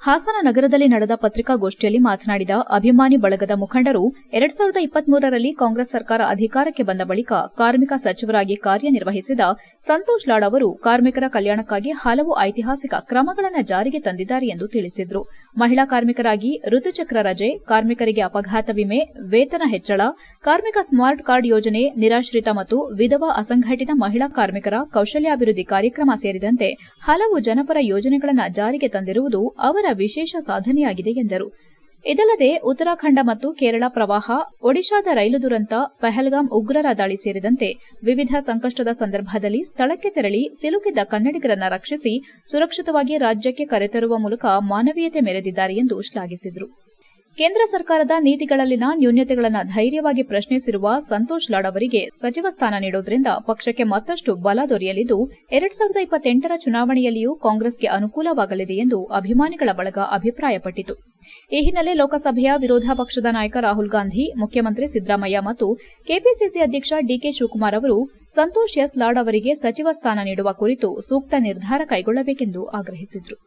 S1: ಹಾಸನ ನಗರದಲ್ಲಿ ನಡೆದ ಪತ್ರಿಕಾಗೋಷ್ಠಿಯಲ್ಲಿ ಮಾತನಾಡಿದ ಅಭಿಮಾನಿ ಬಳಗದ ಮುಖಂಡರು 2023ರಲ್ಲಿ ಕಾಂಗ್ರೆಸ್ ಸರ್ಕಾರ ಅಧಿಕಾರಕ್ಕೆ ಬಂದ ಬಳಿಕ ಕಾರ್ಮಿಕ ಸಚಿವರಾಗಿ ಕಾರ್ಯನಿರ್ವಹಿಸಿದ ಸಂತೋಷ್ ಲಾಡ್ ಅವರು ಕಾರ್ಮಿಕರ ಕಲ್ಯಾಣಕ್ಕಾಗಿ ಹಲವು ಐತಿಹಾಸಿಕ ಕ್ರಮಗಳನ್ನು ಜಾರಿಗೆ ತಂದಿದ್ದಾರೆ ಎಂದು ತಿಳಿಸಿದರು. ಮಹಿಳಾ ಕಾರ್ಮಿಕರಾಗಿ ಋತುಚಕ್ರ ರಜೆ, ಕಾರ್ಮಿಕರಿಗೆ ಅಪಘಾತ ವಿಮೆ, ವೇತನ ಹೆಚ್ಚಳ, ಕಾರ್ಮಿಕ ಸ್ಮಾರ್ಟ್ ಕಾರ್ಡ್ ಯೋಜನೆ, ನಿರಾಶ್ರಿತ ಮತ್ತು ವಿಧವಾ ಅಸಂಘಟಿತ ಮಹಿಳಾ ಕಾರ್ಮಿಕರ ಕೌಶಲ್ಯಾಭಿವೃದ್ಧಿ ಕಾರ್ಯಕ್ರಮ ಸೇರಿದಂತೆ ಹಲವು ಜನಪರ ಯೋಜನೆಗಳನ್ನು ಜಾರಿಗೆ ತಂದಿರುವುದು ಅವರ ವಿಶೇಷ ಸಾಧನೆಯಾಗಿದೆ ಎಂದರು. ಇದಲ್ಲದೆ ಉತ್ತರಾಖಂಡ ಮತ್ತು ಕೇರಳ ಪ್ರವಾಹ, ಒಡಿಶಾದ ರೈಲು ದುರಂತ, ಪಹಲ್ಗಾಮ್ ಉಗ್ರರ ದಾಳಿ ಸೇರಿದಂತೆ ವಿವಿಧ ಸಂಕಷ್ಟದ ಸಂದರ್ಭದಲ್ಲಿ ಸ್ಥಳಕ್ಕೆ ತೆರಳಿ ಸಿಲುಕಿದ್ದ ಕನ್ನಡಿಗರನ್ನ ರಕ್ಷಿಸಿ ಸುರಕ್ಷಿತವಾಗಿ ರಾಜ್ಯಕ್ಕೆ ಕರೆತರುವ ಮೂಲಕ ಮಾನವೀಯತೆ ಮೆರೆದಿದ್ದಾರೆ ಎಂದು ಶ್ಲಾಘಿಸಿದರು. ಕೇಂದ್ರ ಸರ್ಕಾರದ ನೀತಿಗಳಲ್ಲಿನ ನ್ಯೂನತೆಗಳನ್ನು ಧೈರ್ಯವಾಗಿ ಪ್ರಶ್ನಿಸಿರುವ ಸಂತೋಷ್ ಲಾಡ್ ಅವರಿಗೆ ಸಚಿವ ಸ್ಥಾನ ನೀಡುವುದರಿಂದ ಪಕ್ಷಕ್ಕೆ ಮತ್ತಷ್ಟು ಬಲ ದೊರೆಯಲಿದ್ದು 2028ರ ಚುನಾವಣೆಯಲ್ಲಿಯೂ ಕಾಂಗ್ರೆಸ್ಗೆ ಅನುಕೂಲವಾಗಲಿದೆ ಎಂದು ಅಭಿಮಾನಿಗಳ ಬಳಗ ಅಭಿಪ್ರಾಯಪಟ್ಟಿತು. ಈ ಹಿನ್ನೆಲೆ ಲೋಕಸಭೆಯ ವಿರೋಧ ಪಕ್ಷದ ನಾಯಕ ರಾಹುಲ್ ಗಾಂಧಿ, ಮುಖ್ಯಮಂತ್ರಿ ಸಿದ್ದರಾಮಯ್ಯ ಮತ್ತು ಕೆಪಿಸಿಸಿ ಅಧ್ಯಕ್ಷ ಡಿಕೆ ಶಿವಕುಮಾರ್ ಅವರು ಸಂತೋಷ್ ಎಸ್ ಲಾಡ್ ಅವರಿಗೆ ಸಚಿವ ಸ್ಥಾನ ನೀಡುವ ಕುರಿತು ಸೂಕ್ತ ನಿರ್ಧಾರ ಕೈಗೊಳ್ಳಬೇಕೆಂದು ಆಗ್ರಹಿಸಿದರು.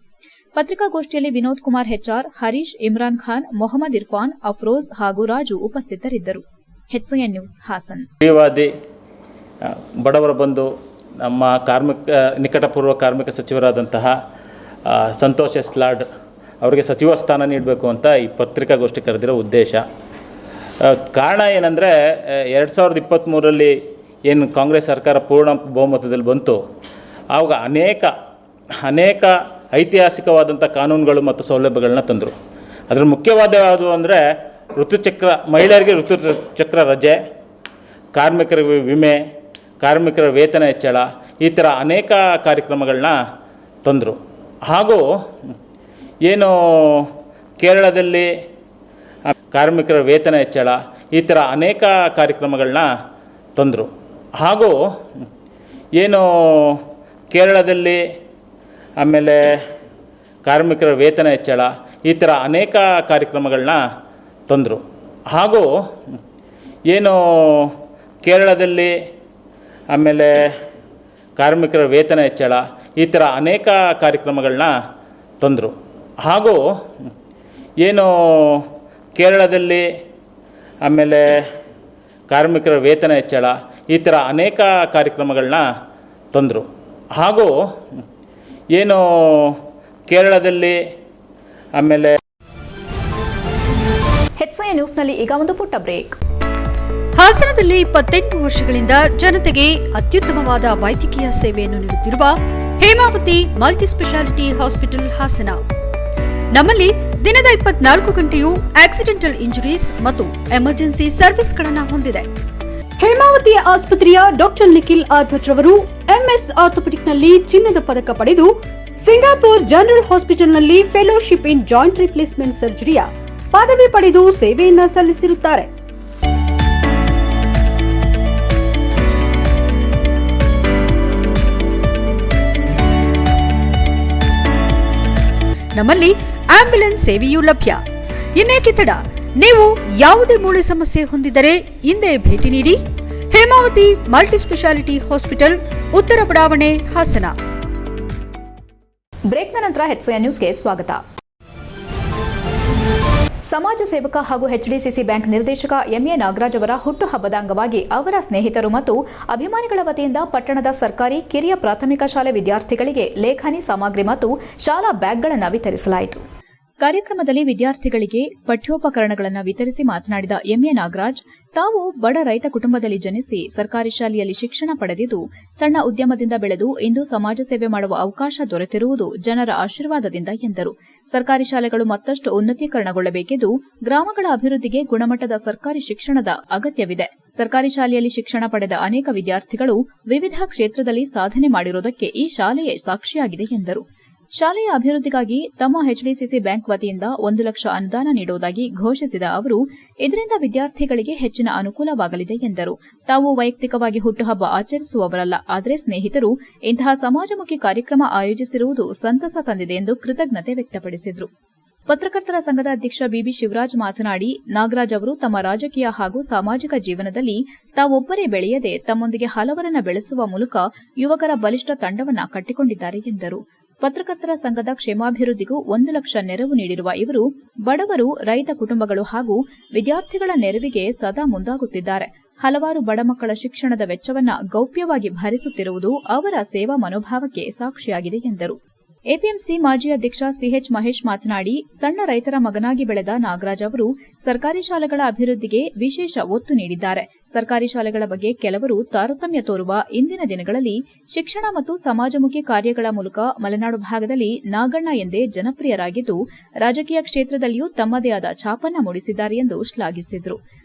S1: ಪತ್ರಿಕಾಗೋಷ್ಠಿಯಲ್ಲಿ ವಿನೋದ್ ಕುಮಾರ್ ಹೆಚ್ಆರ್, ಹರೀಶ್, ಇಮ್ರಾನ್ ಖಾನ್, ಮೊಹಮ್ಮದ್ ಇರ್ಫಾನ್, ಅಫ್ರೋಜ್ ಹಾಗೂ ರಾಜು ಉಪಸ್ಥಿತರಿದ್ದರು. HCN news Hassan.
S15: ಬಡವರ ಬಂಧು ನಮ್ಮ ನಿಕಟಪೂರ್ವ ಕಾರ್ಮಿಕ ಸಚಿವರಾದಂತಹ ಸಂತೋಷ್ ಎಸ್ ಲಾಡ್ ಅವರಿಗೆ ಸಚಿವ ಸ್ಥಾನ ನೀಡಬೇಕು ಅಂತ ಈ ಪತ್ರಿಕಾಗೋಷ್ಠಿ ಕರೆದಿರೋ ಉದ್ದೇಶ. ಕಾರಣ ಏನಂದರೆ 2023ರಲ್ಲಿ ಏನು ಕಾಂಗ್ರೆಸ್ ಸರ್ಕಾರ ಪೂರ್ಣ ಬಹುಮತದಲ್ಲಿ ಬಂತು, ಆವಾಗ ಅನೇಕ ಐತಿಹಾಸಿಕವಾದಂಥ ಕಾನೂನುಗಳು ಮತ್ತು ಸೌಲಭ್ಯಗಳನ್ನ ತಂದರು. ಅದರ ಮುಖ್ಯವಾದ ಯಾವುದು ಅಂದರೆ ಮಹಿಳೆಯರಿಗೆ ಋತುಚಕ್ರ ರಜೆ, ಕಾರ್ಮಿಕರಿಗೆ ವಿಮೆ, ಕಾರ್ಮಿಕರ ವೇತನ ಹೆಚ್ಚಳ, ಈ ಥರ ಅನೇಕ ಕಾರ್ಯಕ್ರಮಗಳನ್ನ ತಂದರು. ಹಾಗೂ ಏನು ಕೇರಳದಲ್ಲಿ ಕಾರ್ಮಿಕರ ವೇತನ ಹೆಚ್ಚಳ, ಈ ಥರ ಅನೇಕ ಕಾರ್ಯಕ್ರಮಗಳನ್ನ ತಂದರು. ಹಾಗೂ ಏನು ಕೇರಳದಲ್ಲಿ ಆಮೇಲೆ ಕಾರ್ಮಿಕರ ವೇತನ ಹೆಚ್ಚಳ, ಈ ಥರ ಅನೇಕ ಕಾರ್ಯಕ್ರಮಗಳನ್ನ ತಂದರು. ಹಾಗೂ ಏನು ಕೇರಳದಲ್ಲಿ ಆಮೇಲೆ ಕಾರ್ಮಿಕರ ವೇತನ ಹೆಚ್ಚಳ, ಈ ಥರ ಅನೇಕ ಕಾರ್ಯಕ್ರಮಗಳನ್ನ ತಂದರು. ಹಾಗೂ ಏನು ಕೇರಳದಲ್ಲಿ ಆಮೇಲೆ ಕಾರ್ಮಿಕರ ವೇತನ ಹೆಚ್ಚಳ, ಈ ಥರ ಅನೇಕ ಕಾರ್ಯಕ್ರಮಗಳನ್ನ ತಂದರು. ಹಾಗೂ ಏನು ಕೇರಳದಲ್ಲಿ ಆಮೇಲೆ
S1: HCN ನ್ಯೂಸ್ನಲ್ಲಿ ಈಗ ಒಂದು ಪುಟ್ಟ ಬ್ರೇಕ್.
S16: ಹಾಸನದಲ್ಲಿ 28 ವರ್ಷಗಳಿಂದ ಜನತೆಗೆ ಅತ್ಯುತ್ತಮವಾದ ವೈದ್ಯಕೀಯ ಸೇವೆಯನ್ನು ನೀಡುತ್ತಿರುವ Hemavathi multi speciality hospital Hassan. ನಮ್ಮಲ್ಲಿ ದಿನದ 24 ಗಂಟೆಯೂ ಆಕ್ಸಿಡೆಂಟಲ್ ಇಂಜುರೀಸ್ ಮತ್ತು ಎಮರ್ಜೆನ್ಸಿ ಸರ್ವಿಸ್ಗಳನ್ನು ಹೊಂದಿದೆ.
S17: ಹೇಮಾವತಿ ಆಸ್ಪತ್ರೆಯ ಡಾಕ್ಟರ್ ನಿಖಿಲ್ ಆರ್ಭಟ್ ರವರು MS ಆರ್ಥೋಪೆಡಿಕ್ನಲ್ಲಿ ಚಿನ್ನದ ಪದಕ ಪಡೆದು ಸಿಂಗಾಪುರ್ ಜನರಲ್ ಹಾಸ್ಪಿಟಲ್ನಲ್ಲಿ ಫೆಲೋಶಿಪ್ ಇನ್ ಜಾಯಿಂಟ್ ರಿಪ್ಲೇಸ್ಮೆಂಟ್ ಸರ್ಜರಿಯ ಪದವಿ ಪಡೆದು ಸೇವೆಯನ್ನ ಸಲ್ಲಿಸಿರುತ್ತಾರೆ.
S16: ನಮ್ಮಲ್ಲಿ ಆಂಬ್ಯುಲೆನ್ಸ್ ಸೇವೆಯೂ ಲಭ್ಯ. ಇನ್ನೇಕೆ ತಡ? ನೀವು ಯಾವುದೇ ಮೂಳೆ ಸಮಸ್ಯೆ ಹೊಂದಿದರೆ ಇಂದೇ ಭೇಟಿ ನೀಡಿ ಹೇಮಾವತಿ ಮಲ್ಟಿ ಸ್ಪೆಷಾಲಿಟಿ ಹಾಸ್ಪಿಟಲ್, ಉತ್ತರ ಬಡಾವಣೆ, ಹಾಸನ.
S1: ಬ್ರೇಕ್ನ ನಂತರ HCN ನ್ಯೂಸ್ಗೆ ಸ್ವಾಗತ. ಸಮಾಜ ಸೇವಕ ಹಾಗೂ HDCC ಬ್ಯಾಂಕ್ ನಿರ್ದೇಶಕ MA ನಾಗರಾಜ್ ಅವರ ಹುಟ್ಟುಹಬ್ಬದ ಅಂಗವಾಗಿ ಅವರ ಸ್ನೇಹಿತರು ಮತ್ತು ಅಭಿಮಾನಿಗಳ ವತಿಯಿಂದ ಪಟ್ಟಣದ ಸರ್ಕಾರಿ ಕಿರಿಯ ಪ್ರಾಥಮಿಕ ಶಾಲೆ ವಿದ್ಯಾರ್ಥಿಗಳಿಗೆ ಲೇಖನಿ ಸಾಮಗ್ರಿ ಮತ್ತು ಶಾಲಾ ಬ್ಯಾಗ್ಗಳನ್ನು ವಿತರಿಸಲಾಯಿತು. ಕಾರ್ಯಕ್ರಮದಲ್ಲಿ ವಿದ್ಯಾರ್ಥಿಗಳಿಗೆ ಪಠ್ಯೋಪಕರಣಗಳನ್ನು ವಿತರಿಸಿ ಮಾತನಾಡಿದ ಎಂಎ ನಾಗರಾಜ್, ತಾವು ಬಡ ರೈತ ಕುಟುಂಬದಲ್ಲಿ ಜನಿಸಿ ಸರ್ಕಾರಿ ಶಾಲೆಯಲ್ಲಿ ಶಿಕ್ಷಣ ಪಡೆದಿದ್ದು ಸಣ್ಣ ಉದ್ಯಮದಿಂದ ಬೆಳೆದು ಇಂದು ಸಮಾಜ ಸೇವೆ ಮಾಡುವ ಅವಕಾಶ ದೊರೆತಿರುವುದು ಜನರ ಆಶೀರ್ವಾದದಿಂದ ಎಂದರು. ಸರ್ಕಾರಿ ಶಾಲೆಗಳು ಮತ್ತಷ್ಟು ಉನ್ನತೀಕರಣಗೊಳ್ಳಬೇಕಿದ್ದು ಗ್ರಾಮಗಳ ಅಭಿವೃದ್ಧಿಗೆ ಗುಣಮಟ್ಟದ ಸರ್ಕಾರಿ ಶಿಕ್ಷಣದ ಅಗತ್ಯವಿದೆ. ಸರ್ಕಾರಿ ಶಾಲೆಯಲ್ಲಿ ಶಿಕ್ಷಣ ಪಡೆದ ಅನೇಕ ವಿದ್ಯಾರ್ಥಿಗಳು ವಿವಿಧ ಕ್ಷೇತ್ರದಲ್ಲಿ ಸಾಧನೆ ಮಾಡಿರುವುದಕ್ಕೆ ಈ ಶಾಲೆಯೇ ಸಾಕ್ಷಿಯಾಗಿದೆ ಎಂದರು. ಶಾಲೆಯ ಅಭಿವೃದ್ಧಿಗಾಗಿ ತಮ್ಮ ಎಚ್ಡಿಸಿಸಿ ಬ್ಯಾಂಕ್ ವತಿಯಿಂದ 1 ಲಕ್ಷ ಅನುದಾನ ನೀಡುವುದಾಗಿ ಘೋಷಿಸಿದ ಅವರು, ಇದರಿಂದ ವಿದ್ಯಾರ್ಥಿಗಳಿಗೆ ಹೆಚ್ಚಿನ ಅನುಕೂಲವಾಗಲಿದೆ ಎಂದರು. ತಾವು ವೈಯಕ್ತಿಕವಾಗಿ ಹುಟ್ಟುಹಬ್ಬ ಆಚರಿಸುವವರಲ್ಲ, ಆದರೆ ಸ್ನೇಹಿತರು ಇಂತಹ ಸಮಾಜಮುಖಿ ಕಾರ್ಯಕ್ರಮ ಆಯೋಜಿಸಿರುವುದು ಸಂತಸ ತಂದಿದೆ ಎಂದು ಕೃತಜ್ಞತೆ ವ್ಯಕ್ತಪಡಿಸಿದರು. ಪತ್ರಕರ್ತರ ಸಂಘದ ಅಧ್ಯಕ್ಷ ಬಿಬಿ ಶಿವರಾಜ್ ಮಾತನಾಡಿ, ನಾಗರಾಜ್ ಅವರು ತಮ್ಮ ರಾಜಕೀಯ ಹಾಗೂ ಸಾಮಾಜಿಕ ಜೀವನದಲ್ಲಿ ತಾವೊಬ್ಬರೇ ಬೆಳೆಯದೆ ತಮ್ಮೊಂದಿಗೆ ಹಲವರನ್ನ ಬೆಳೆಸುವ ಮೂಲಕ ಯುವಕರ ಬಲಿಷ್ಠ ತಂಡವನ್ನ ಕಟ್ಟಿಕೊಂಡಿದ್ದಾರೆ ಎಂದರು. ಪತ್ರಕರ್ತರ ಸಂಘದ ಕ್ಷೇಮಾಭಿವೃದ್ಧಿಗೂ 1 ಲಕ್ಷ ನೆರವು ನೀಡಿರುವ ಇವರು ಬಡವರು, ರೈತ ಕುಟುಂಬಗಳು ಹಾಗೂ ವಿದ್ಯಾರ್ಥಿಗಳ ನೆರವಿಗೆ ಸದಾ ಮುಂದಾಗುತ್ತಿದ್ದಾರೆ. ಹಲವಾರು ಬಡ ಮಕ್ಕಳ ಶಿಕ್ಷಣದ ವೆಚ್ಚವನ್ನ ಗೌಪ್ಯವಾಗಿ ಭರಿಸುತ್ತಿರುವುದು ಅವರ ಸೇವಾ ಮನೋಭಾವಕ್ಕೆ ಸಾಕ್ಷಿಯಾಗಿದೆ ಎಂದರು. ಎಪಿಎಂಸಿ ಮಾಜಿ ಅಧ್ಯಕ್ಷ ಸಿಎಚ್ ಮಹೇಶ್ ಮಾತನಾಡಿ, ಸಣ್ಣ ರೈತರ ಮಗನಾಗಿ ಬೆಳೆದ ನಾಗರಾಜ್ ಅವರು ಸರ್ಕಾರಿ ಶಾಲೆಗಳ ಅಭಿವೃದ್ಧಿಗೆ ವಿಶೇಷ ಒತ್ತು ನೀಡಿದ್ದಾರೆ. ಸರ್ಕಾರಿ ಶಾಲೆಗಳ ಬಗ್ಗೆ ಕೆಲವರು ತಾರತಮ್ಯ ತೋರುವ ಇಂದಿನ ದಿನಗಳಲ್ಲಿ ಶಿಕ್ಷಣ ಮತ್ತು ಸಮಾಜಮುಖಿ ಕಾರ್ಯಗಳ ಮೂಲಕ ಮಲೆನಾಡು ಭಾಗದಲ್ಲಿ ನಾಗಣ್ಣ ಎಂದೇ ಜನಪ್ರಿಯರಾಗಿದ್ದು ರಾಜಕೀಯ ಕ್ಷೇತ್ರದಲ್ಲಿಯೂ ತಮ್ಮದೇ ಆದ ಛಾಪನ್ನ ಮೂಡಿಸಿದ್ದಾರೆ ಎಂದು ಶ್ಲಾಘಿಸಿದರು.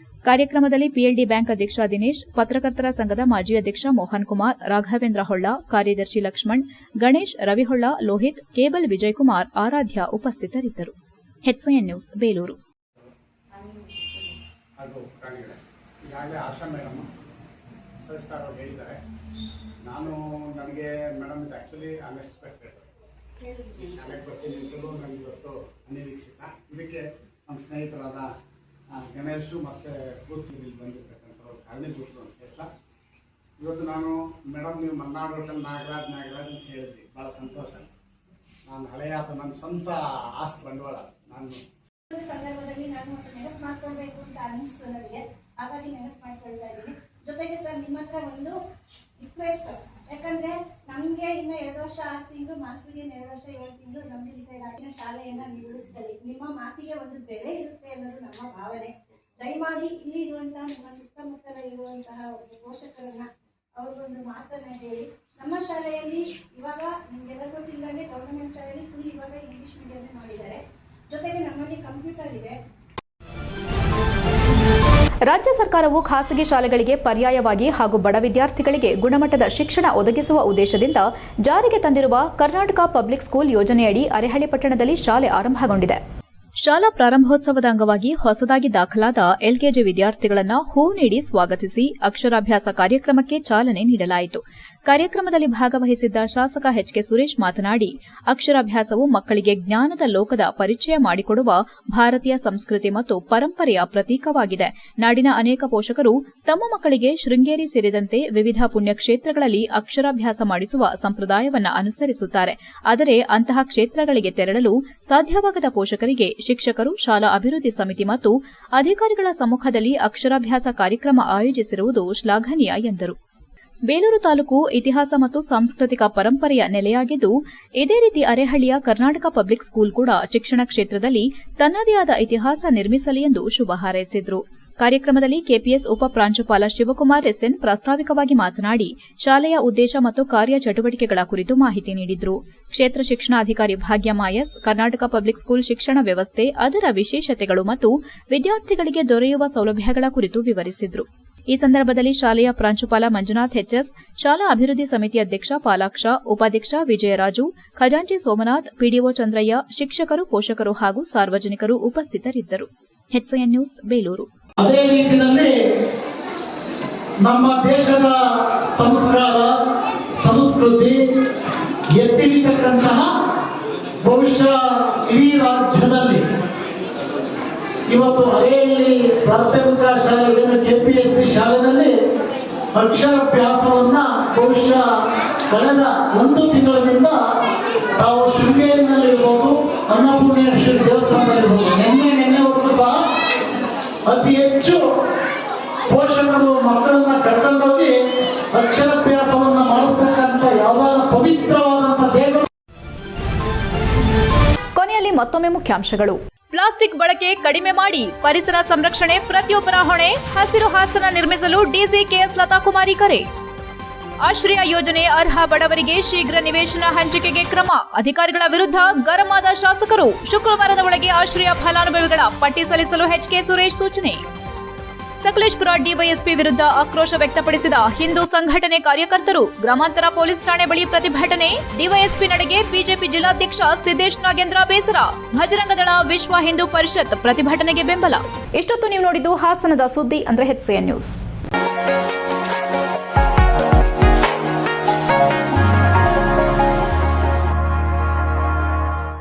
S1: ಕಾರ್ಯಕ್ರಮದಲ್ಲಿ ಪಿಎಲ್ಡಿ ಬ್ಯಾಂಕ್ ಅಧ್ಯಕ್ಷ ದಿನೇಶ್, ಪತ್ರಕರ್ತರ ಸಂಘದ ಮಾಜಿ ಅಧ್ಯಕ್ಷ ಮೋಹನ್ ಕುಮಾರ್, ರಾಘವೇಂದ್ರ ಹೊಳ್ಳ, ಕಾರ್ಯದರ್ಶಿ ಲಕ್ಷ್ಮಣ್, ಗಣೇಶ್, ರವಿಹೊಳ್ಳ, ಲೋಹಿತ್, ಕೇಬಲ್ ವಿಜಯಕುಮಾರ್, ಆರಾಧ್ಯ ಉಪಸ್ಥಿತರಿದ್ದರು. HCN news, Belur.
S18: ಈಗಾಗಲೇ ಆಶಾ ಮೇಡಮ್ ಸವಿಸ್ತಾರ ಅವರು ಹೇಳಿದ್ದಾರೆ. ನನಗೆ ಮೇಡಮ್ ಇದು ಆ್ಯಕ್ಚುಲಿ ಅನ್ಎಕ್ಸ್ಪೆಕ್ಟೆಡ್. ಈ ಶಾಲೆಗೆ ಬರ್ತೀನಿ ಅಂತಲೂ ನನಗೆ ಇವತ್ತು ಅನಿರೀಕ್ಷಿತ. ಇದಕ್ಕೆ ನಮ್ಮ ಸ್ನೇಹಿತರಾದ ಗಣೇಶು ಮತ್ತು ಕೂತು ಇಲ್ಲಿ ಬಂದಿರ್ತಕ್ಕಂಥವ್ರು ಕಾರಣೀಭೂತರು ಅಂತ ಹೇಳ್ತಾ, ಇವತ್ತು ನಾನು ಮೇಡಮ್ ನೀವು ಮಲ್ನಾಡು ಹೋಟೆಲ್ ನಾಗರಾಜ್ ಅಂತ ಹೇಳಿದ್ರಿ, ಭಾಳ ಸಂತೋಷ. ನಾನು ಹಳೆಯ ನನ್ನ ಸ್ವಂತ ಆಸ್ತಿ ಬಂಡವಾಳ
S19: ಸಂದರ್ಭದಲ್ಲಿ ನಾನು ನೆನಪು ಮಾಡ್ಕೊಳ್ಬೇಕು ಅಂತ ಅನ್ನಿಸ್ತು ನನಗೆ, ಹಾಗಾಗಿ ನೆನಪು ಮಾಡ್ಕೊಳ್ತಾ ಇದ್ದೀನಿ. ಜೊತೆಗೆ ಸರ್ ನಿಮ್ಮ ಹತ್ರ ಒಂದು ರಿಕ್ವೆಸ್ಟ್, ಯಾಕಂದ್ರೆ ನಮಗೆ ಇನ್ನು 2 ವರ್ಷ 6 ತಿಂಗಳು, ಮಾಸ್ಟರ್ಗೆ 2 ವರ್ಷ 7 ತಿಂಗಳು ನಮಗೆ ರಿಟೈರ್ಡ್ ಆಗಿನ ಶಾಲೆಯನ್ನ ನೀವು ಉಳಿಸ್ಕೊಳ್ಳಿ. ನಿಮ್ಮ ಮಾತಿಗೆ ಒಂದು ಬೆಲೆ ಇರುತ್ತೆ ಅನ್ನೋದು ನಮ್ಮ ಭಾವನೆ. ದಯಮಾಡಿ ಇಲ್ಲಿ ಇರುವಂತಹ ನಮ್ಮ ಸುತ್ತಮುತ್ತಲ ಇರುವಂತಹ ಒಂದು ಪೋಷಕರನ್ನ ಅವ್ರಿಗೊಂದು ಮಾತನ್ನ ಹೇಳಿ, ನಮ್ಮ ಶಾಲೆಯಲ್ಲಿ ಇವಾಗ ನಿಮ್ಗೆಲ್ಲ ಗೊತ್ತಿಲ್ಲದೆ ಗವರ್ನಮೆಂಟ್ ಶಾಲೆಯಲ್ಲಿ ಫುಲ್ ಇವಾಗ ಇಂಗ್ಲಿಷ್ ಮೀಡಿಯಂ ಮಾಡಿದ್ದಾರೆ. ಜೊತೆಗೆ ನಮ್ಮಲ್ಲಿ ಕಂಪ್ಯೂಟರ್ ಇದೆ.
S1: ರಾಜ್ಯ ಸರ್ಕಾರವು ಖಾಸಗಿ ಶಾಲೆಗಳಿಗೆ ಪರ್ಯಾಯವಾಗಿ ಹಾಗೂ ಬಡ ವಿದ್ಯಾರ್ಥಿಗಳಿಗೆ ಗುಣಮಟ್ಟದ ಶಿಕ್ಷಣ ಒದಗಿಸುವ ಉದ್ದೇಶದಿಂದ ಜಾರಿಗೆ ತಂದಿರುವ ಕರ್ನಾಟಕ ಪಬ್ಲಿಕ್ ಸ್ಕೂಲ್ ಯೋಜನೆಯಡಿ ಅರೆಹಳ್ಳಿ ಪಟ್ಟಣದಲ್ಲಿ ಶಾಲೆ ಆರಂಭಗೊಂಡಿದೆ. ಶಾಲಾ ಪ್ರಾರಂಭೋತ್ಸವದ ಅಂಗವಾಗಿ ಹೊಸದಾಗಿ ದಾಖಲಾದ ಎಲ್ಕೆಜಿ ವಿದ್ಯಾರ್ಥಿಗಳನ್ನು ಹೂ ನೀಡಿ ಸ್ವಾಗತಿಸಿ ಅಕ್ಷರಾಭ್ಯಾಸ ಕಾರ್ಯಕ್ರಮಕ್ಕೆ ಚಾಲನೆ ನೀಡಲಾಯಿತು. ಕಾರ್ಯಕ್ರಮದಲ್ಲಿ ಭಾಗವಹಿಸಿದ್ದ ಶಾಸಕ ಎಚ್ಕೆ ಸುರೇಶ್ ಮಾತನಾಡಿ, ಅಕ್ಷರಾಭ್ಯಾಸವು ಮಕ್ಕಳಿಗೆ ಜ್ಞಾನದ ಲೋಕದ ಪರಿಚಯ ಮಾಡಿಕೊಡುವ ಭಾರತೀಯ ಸಂಸ್ಕೃತಿ ಮತ್ತು ಪರಂಪರೆಯ ಪ್ರತೀಕವಾಗಿದೆ. ನಾಡಿನ ಅನೇಕ ಪೋಷಕರು ತಮ್ಮ ಮಕ್ಕಳಿಗೆ ಶೃಂಗೇರಿ ಸೇರಿದಂತೆ ವಿವಿಧ ಪುಣ್ಯಕ್ಷೇತ್ರಗಳಲ್ಲಿ ಅಕ್ಷರಾಭ್ಯಾಸ ಮಾಡಿಸುವ ಸಂಪ್ರದಾಯವನ್ನು ಅನುಸರಿಸುತ್ತಾರೆ. ಆದರೆ ಅಂತಹ ಕ್ಷೇತ್ರಗಳಿಗೆ ತೆರಳಲು ಸಾಧ್ಯವಾಗದ ಪೋಷಕರಿಗೆ ಶಿಕ್ಷಕರು, ಶಾಲಾ ಅಭಿವೃದ್ಧಿ ಸಮಿತಿ ಮತ್ತು ಅಧಿಕಾರಿಗಳ ಸಮ್ಮುಖದಲ್ಲಿ ಅಕ್ಷರಾಭ್ಯಾಸ ಕಾರ್ಯಕ್ರಮ ಆಯೋಜಿಸಿರುವುದು ಶ್ಲಾಘನೀಯ ಎಂದರು. ಬೇಲೂರು ತಾಲೂಕು ಇತಿಹಾಸ ಮತ್ತು ಸಾಂಸ್ಕೃತಿಕ ಪರಂಪರೆಯ ನೆಲೆಯಾಗಿದ್ದು, ಇದೇ ರೀತಿ ಅರೆಹಳ್ಳಿಯ ಕರ್ನಾಟಕ ಪಬ್ಲಿಕ್ ಸ್ಕೂಲ್ ಕೂಡ ಶಿಕ್ಷಣ ಕ್ಷೇತ್ರದಲ್ಲಿ ತನ್ನದೇ ಆದ ಇತಿಹಾಸ ನಿರ್ಮಿಸಲಿ ಎಂದು ಶುಭ ಹಾರೈಸಿದರು. ಕಾರ್ಯಕ್ರಮದಲ್ಲಿ ಕೆಪಿಎಸ್ ಉಪ ಪ್ರಾಂಶುಪಾಲ ಶಿವಕುಮಾರ್ ಎಸ್ಎನ್ ಪ್ರಾಸ್ತಾವಿಕವಾಗಿ ಮಾತನಾಡಿ, ಶಾಲೆಯ ಉದ್ದೇಶ ಮತ್ತು ಕಾರ್ಯಚಟುವಟಿಕೆಗಳ ಕುರಿತು ಮಾಹಿತಿ ನೀಡಿದರು. ಕ್ಷೇತ್ರ ಶಿಕ್ಷಣಾಧಿಕಾರಿ Bhagyamma S Karnataka public school ಶಿಕ್ಷಣ ವ್ಯವಸ್ಥೆ, ಅದರ ವಿಶೇಷತೆಗಳು ಮತ್ತು ವಿದ್ಯಾರ್ಥಿಗಳಿಗೆ ದೊರೆಯುವ ಸೌಲಭ್ಯಗಳ ಕುರಿತು ವಿವರಿಸಿದರು. ಈ ಸಂದರ್ಭದಲ್ಲಿ ಶಾಲೆಯ ಪ್ರಾಂಶುಪಾಲ ಮಂಜುನಾಥ್ ಎಚ್ಎಸ್, ಶಾಲಾ ಅಭಿವೃದ್ಧಿ ಸಮಿತಿ ಅಧ್ಯಕ್ಷ ಪಾಲಾಕ್ಷ, ಉಪಾಧ್ಯಕ್ಷ ವಿಜಯರಾಜು, ಖಜಾಂಚಿ ಸೋಮನಾಥ್, ಪಿಡಿಒ ಚಂದ್ರಯ್ಯ, ಶಿಕ್ಷಕರು, ಪೋಷಕರು ಹಾಗೂ ಸಾರ್ವಜನಿಕರು ಉಪಸ್ಥಿತರಿದ್ದರು. HCN news, Belur.
S18: ಅದೇ ರೀತಿಯಲ್ಲಿ ನಮ್ಮ ದೇಶದ ಸಂಸ್ಕಾರ, ಸಂಸ್ಕೃತಿ ಎತ್ತಿಡಿತಕ್ಕಂತಹ ಬಹುಶಃ ಇಡೀ ರಾಜ್ಯದಲ್ಲಿ ಇವತ್ತು ಅರೆಹಳ್ಳಿ ಪ್ರಾಥಮಿಕ ಶಾಲೆ ಕೆಪಿಎಸ್ಸಿ ಶಾಲೆಯಲ್ಲಿ ಅಕ್ಷರಾಭ್ಯಾಸವನ್ನ ಬಹುಶಃ ಕಳೆದ 1 ತಿಂಗಳಿಂದ ತಾವು ಶೃಂಗೇರಿನಲ್ಲಿರ್ಬೋದು, ಅನ್ನಪೂರ್ಣೇಶ್ವರಿ ದೇವಸ್ಥಾನದಲ್ಲಿರ್ಬೋದು, ನಿನ್ನೆವರೆಗೂ ಸಹ ಅತಿ ಹೆಚ್ಚು ಪೋಷಕರು ಮಕ್ಕಳನ್ನ ಕರ್ಕೊಂಡೋಗಿ ಅಕ್ಷರಾಭ್ಯಾಸವನ್ನ ಮಾಡಿಸ್ತಕ್ಕಂಥ ಯಾವ್ದಾದ್ರು ಪವಿತ್ರವಾದಂತಹ ದೇವರು.
S1: ಕೊನೆಯಲ್ಲಿ ಮತ್ತೊಮ್ಮೆ ಮುಖ್ಯಾಂಶಗಳು.
S2: ಪ್ಲಾಸ್ಟಿಕ್ ಬಳಕೆ ಕಡಿಮೆ ಮಾಡಿ, ಪರಿಸರ ಸಂರಕ್ಷಣೆ ಪ್ರತಿಯೊಬ್ಬರ ಹೊಣೆ, ಹಸಿರು ಹಾಸನ ನಿರ್ಮಿಸಲು ಡಿಸಿ ಕೆಎಸ್ ಲತಾಕುಮಾರಿ ಕರೆ. ಆಶ್ರಯ ಯೋಜನೆ ಅರ್ಹ ಬಡವರಿಗೆ ಶೀಘ್ರ ನಿವೇಶನ ಹಂಚಿಕೆಗೆ ಕ್ರಮ, ಅಧಿಕಾರಿಗಳ ವಿರುದ್ಧ ಗರಂ ಆದ ಶಾಸಕರು. ಶುಕ್ರವಾರದ ಒಳಗೆ ಆಶ್ರಯ ಫಲಾನುಭವಿಗಳ ಪಟ್ಟಿ ಸಲ್ಲಿಸಲು ಎಚ್ಕೆ ಸುರೇಶ್ ಸೂಚನೆ. ಸಕಲೇಶಪುರ ಡಿವೈಎಸ್ಪಿ ವಿರುದ್ಧ ಆಕ್ರೋಶ ವ್ಯಕ್ತಪಡಿಸಿದ ಹಿಂದೂ ಸಂಘಟನೆ ಕಾರ್ಯಕರ್ತರು. ಗ್ರಾಮಾಂತರ ಪೊಲೀಸ್ ಠಾಣೆ ಬಳಿ ಪ್ರತಿಭಟನೆ. ಡಿವೈಎಸ್ಪಿ ನಡೆಗೆ ಬಿಜೆಪಿ ಜಿಲ್ಲಾಧ್ಯಕ್ಷ ಸಿದ್ದೇಶ್ ನಾಗೇಂದ್ರ ಬೇಸರ. ಭಜರಂಗದಳ ವಿಶ್ವ ಹಿಂದೂ ಪರಿಷತ್ ಪ್ರತಿಭಟನೆಗೆ ಬೆಂಬಲ.
S1: ಇಷ್ಟೊತ್ತು ನೀವು ನೋಡಿದ್ದು ಹಾಸನದ ಸುದ್ದಿ ಅಂದ್ರೆ HCN ನ್ಯೂಸ್.